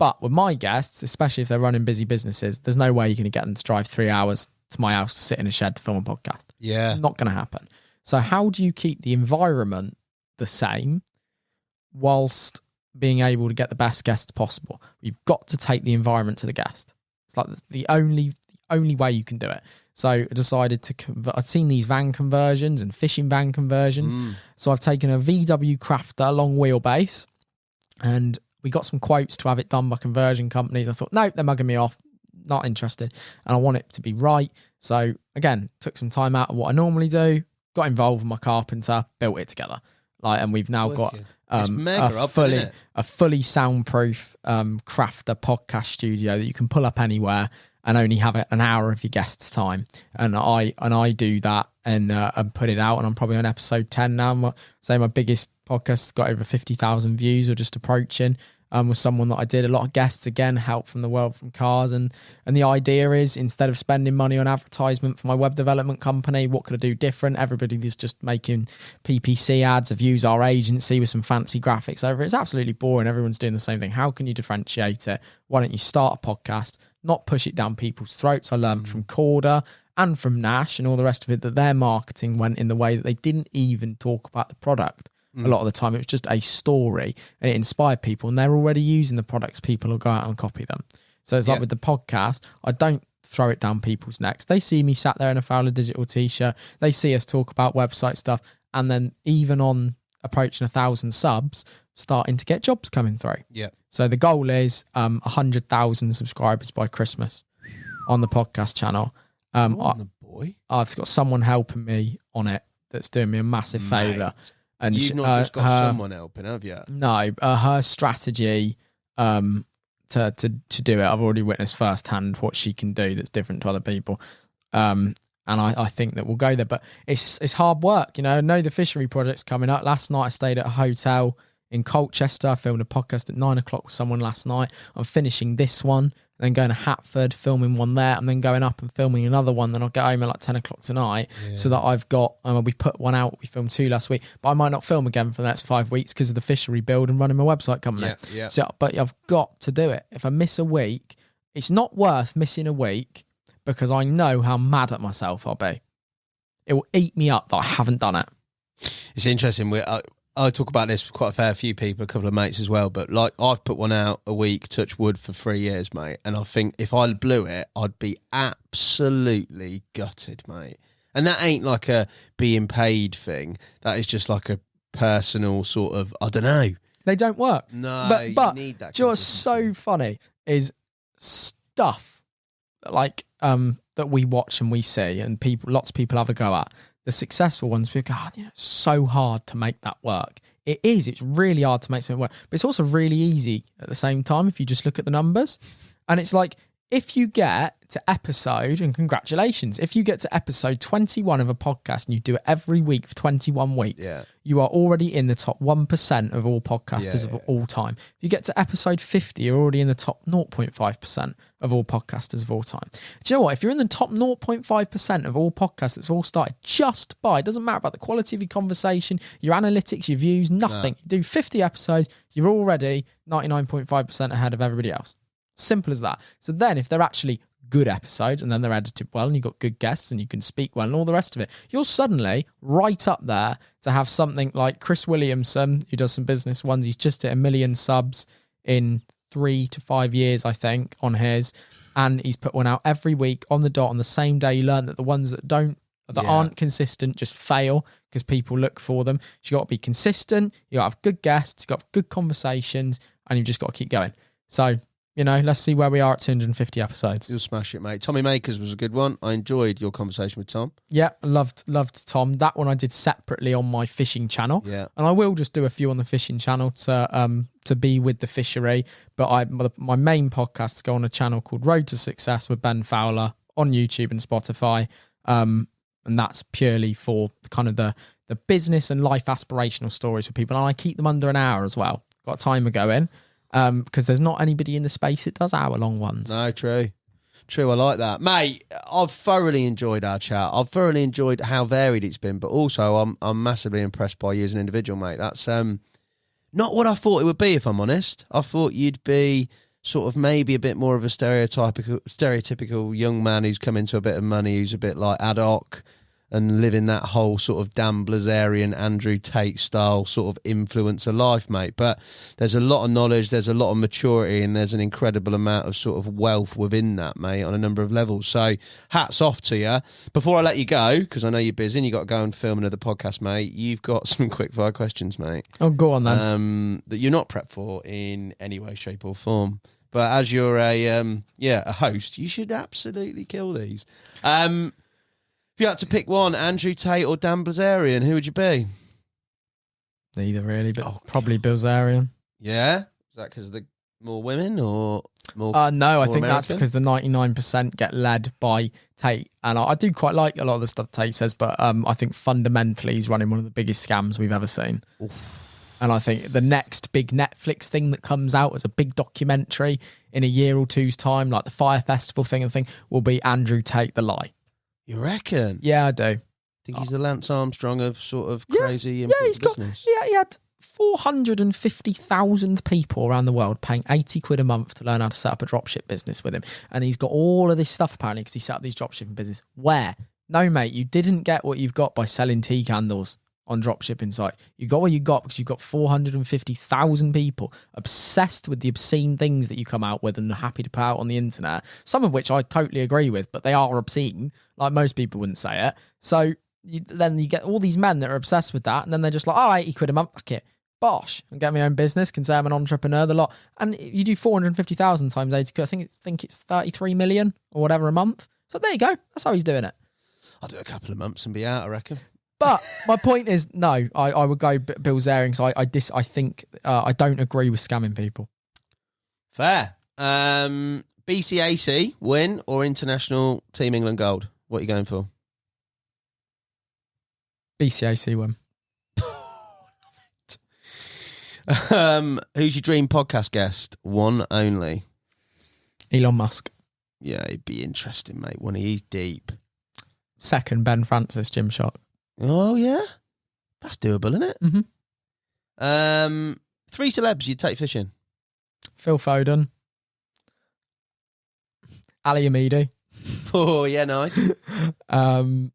But with my guests, especially if they're running busy businesses, there's no way you're going to get them to drive 3 hours to my house to sit in a shed to film a podcast. It's not going to happen. So how do you keep the environment the same whilst being able to get the best guests possible? You've got to take the environment to the guest. It's like the only way you can do it. So I decided to I'd seen these van conversions and fishing van conversions. So I've taken a VW Crafter long wheelbase, and we got some quotes to have it done by conversion companies. I thought, no, they're mugging me off. Not interested. And I want it to be right. So again, took some time out of what I normally do, got involved with my carpenter, built it together. And we've now got a fully soundproof crafter podcast studio that you can pull up anywhere and only have an hour of your guest's time. And I do that and put it out. And I'm probably on episode 10 now. My biggest podcast got over 50,000 views, or just approaching. with someone that I did. A lot of guests, again, help from the world from cars. And the idea is, instead of spending money on advertisement for my web development company, what could I do different? Everybody is just making PPC ads. I've used our agency with some fancy graphics over it. It's absolutely boring. Everyone's doing the same thing. How can you differentiate it? Why don't you start a podcast, not push it down people's throats? I learned from Corda and from Nash and all the rest of it that their marketing went in the way that they didn't even talk about the product. A lot of the time it was just a story, and it inspired people, and they're already using the products. People will go out and copy them. So it's like with the podcast, I don't throw it down people's necks. They see me sat there in a Fowler Digital t-shirt. They see us talk about website stuff, and then even on approaching 1,000 subs, starting to get jobs coming through.
Yeah.
So the goal is 100,000 subscribers by Christmas on the podcast channel. I've got someone helping me on it that's doing me a massive favour. And
you've not just got someone helping, have you?
No, her strategy to do it, I've already witnessed firsthand what she can do that's different to other people. And I think that we'll go there. But it's hard work, you know. I know the fishery project's coming up. Last night I stayed at a hotel in Colchester. I filmed a podcast at 9 o'clock with someone last night. I'm finishing this one, and then going to Hatford, filming one there, and then going up and filming another one. Then I'll get home at like 10 o'clock tonight, so that I've got, we put one out, we filmed 2 last week, but I might not film again for the next 5 weeks because of the fishery build and running my website company. So, but I've got to do it. If I miss a week, it's not worth missing a week, because I know how mad at myself I'll be. It will eat me up that I haven't done it.
It's interesting. I talk about this with quite a fair few people, a couple of mates as well, but like I've put one out a week, touch wood, for 3 years, mate, and I think if I blew it, I'd be absolutely gutted, mate. And that ain't like a being paid thing. That is just like a personal sort of, I don't know.
They don't work.
No,
but
you need that.
Do you know what's so funny is stuff like that we watch and we see, and lots of people have a go at. The successful ones, we go, it's so hard to make that work. It is. It's really hard to make something work. But it's also really easy at the same time if you just look at the numbers. And it's like, if you get to episode, and congratulations, if you get to episode 21 of a podcast and you do it every week for 21 weeks, you are already in the top 1% of all podcasters of all time. If you get to episode 50, you're already in the top 0.5% of all podcasters of all time. Do you know what? If you're in the top 0.5% of all podcasts that's all started just by, it doesn't matter about the quality of your conversation, your analytics, your views, nothing. You do 50 episodes, you're already 99.5% ahead of everybody else. Simple as that. So then if they're actually good episodes and then they're edited well and you've got good guests and you can speak well and all the rest of it, you're suddenly right up there to have something like Chris Williamson, who does some business ones. He's just hit 1 million subs in 3 to 5 years, I think, on his, and he's put one out every week on the dot on the same day. You learn that the ones that aren't consistent just fail because people look for them. So you got to be consistent, you got to have good guests, you got to have good conversations, and you've just got to keep going. So, let's see where we are at 250 episodes.
You'll smash it, mate. Tommy Makers was a good one. I enjoyed your conversation with Tom.
Yeah, loved Tom. That one I did separately on my fishing channel.
Yeah.
And I will just do a few on the fishing channel to be with the fishery. But my main podcasts go on a channel called Road to Success with Ben Fowler on YouTube and Spotify. And that's purely for kind of the business and life aspirational stories for people. And I keep them under an hour as well. Got a timer going. Because there's not anybody in the space that does hour-long ones.
No, true. I like that. Mate, I've thoroughly enjoyed our chat. I've thoroughly enjoyed how varied it's been, but also I'm massively impressed by you as an individual, mate. That's not what I thought it would be, if I'm honest. I thought you'd be sort of maybe a bit more of a stereotypical young man who's come into a bit of money, who's a bit like ad hoc, and living that whole sort of Dan Blazarian, Andrew Tate style sort of influencer life, mate. But there's a lot of knowledge, there's a lot of maturity, and there's an incredible amount of sort of wealth within that, mate, on a number of levels. So hats off to you. Before I let you go, because I know you're busy and you got to go and film another podcast, mate, you've got some quickfire questions, mate.
Oh, go on then.
That you're not prepped for in any way, shape or form. But as you're a host, you should absolutely kill these. If you had to pick one, Andrew Tate or Dan Blazarian, who would you be?
Neither really, but probably Blazarian.
Yeah? Is that because of the more women or more?
No, I think
American?
that's because the 99% get led by Tate. And I do quite like a lot of the stuff Tate says, but I think fundamentally he's running one of the biggest scams we've ever seen. And I think the next big Netflix thing that comes out as a big documentary in a year or two's time, like the Fire Festival thing and thing, will be Andrew Tate the Lie.
You reckon?
Yeah, I do.
Think he's the Lance Armstrong of sort of crazy business?
He had 450,000 people around the world paying 80 quid a month to learn how to set up a dropship business with him. And he's got all of this stuff apparently because he set up these dropshipping business. Where? No, mate, you didn't get what you've got by selling tea candles on dropshipping site. You got what you got because you've got 450,000 people obsessed with the obscene things that you come out with and are happy to put out on the internet, some of which I totally agree with, but they are obscene. Like most people wouldn't say it. So then you get all these men that are obsessed with that, and then they're just like, oh, 80 quid a month, fuck it. Bosh, and get my own business, can say I'm an entrepreneur, the lot. And you do 450,000 times 80 quid, I think it's 33 million or whatever a month. So there you go. That's how he's doing it.
I'll do a couple of months and be out, I reckon.
But my point is, no, I would go Bill Zering. So I think I don't agree with scamming people.
Fair. BCAC win or International Team England gold? What are you going for?
BCAC win.
Who's your dream podcast guest? One only.
Elon Musk.
Yeah, he'd be interesting, mate. When he's deep.
Second, Ben Francis, Gymshark.
Oh yeah, that's doable, isn't it?
Mm-hmm.
3 celebs you'd take fishing.
Phil Foden. Ali Amidi.
Oh yeah, nice.
Hannah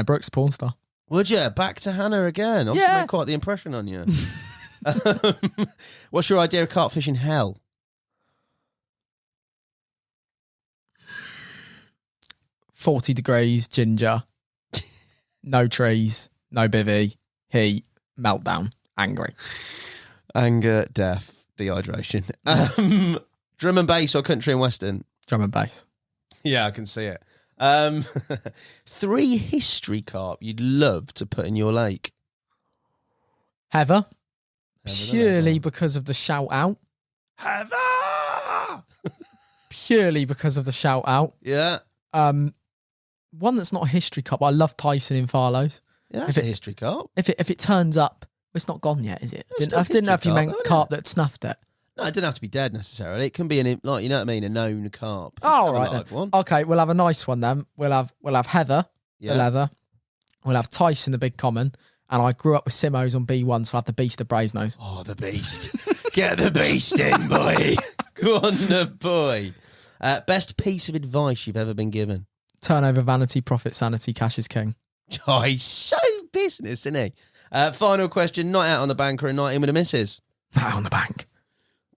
Brooks, porn star.
Would you? Back to Hannah again. Also made quite the impression on you. What's your idea of carp fishing hell?
40 degrees, ginger, no trees, no bivvy, heat, meltdown, angry.
Anger, death, dehydration. Drum and bass or country and western?
Drum and bass.
Yeah, I can see it. 3 history carp you'd love to put in your lake.
Heather. Purely because of the shout out.
Heather!
Purely because of the shout out.
Yeah.
One that's not a history carp. I love Tyson in Farlows.
Yeah, that's a history carp.
If it turns up, it's not gone yet, is it? I didn't know if you meant carp that snuffed it.
No, it didn't have to be dead necessarily. It can be you know what I mean, a known carp.
Oh, all right then.
One.
Okay, we'll have a nice one then. We'll have Heather, the leather. We'll have Tyson, the big common. And I grew up with Simos on B1, so I'll have the beast of Brasenose.
Oh, the beast. Get the beast in, boy. Go on, the boy. Best piece of advice you've ever been given?
Turnover, vanity, profit, sanity, cash is king.
Oh, he's so business, isn't he? Final question, night out on the bank or a night in with the missus?
Night out on the bank.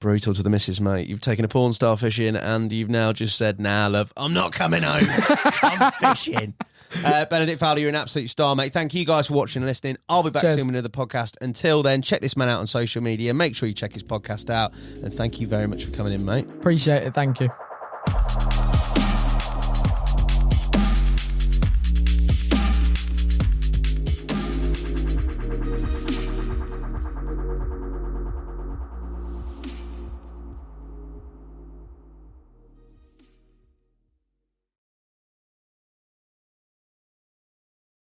Brutal to the missus, mate. You've taken a porn star fishing and you've now just said, nah, love, I'm not coming home. I'm fishing. Benedict Fowler, you're an absolute star, mate. Thank you guys for watching and listening. I'll be back soon with another podcast. Until then, check this man out on social media. Make sure you check his podcast out. And thank you very much for coming in, mate.
Appreciate it. Thank you.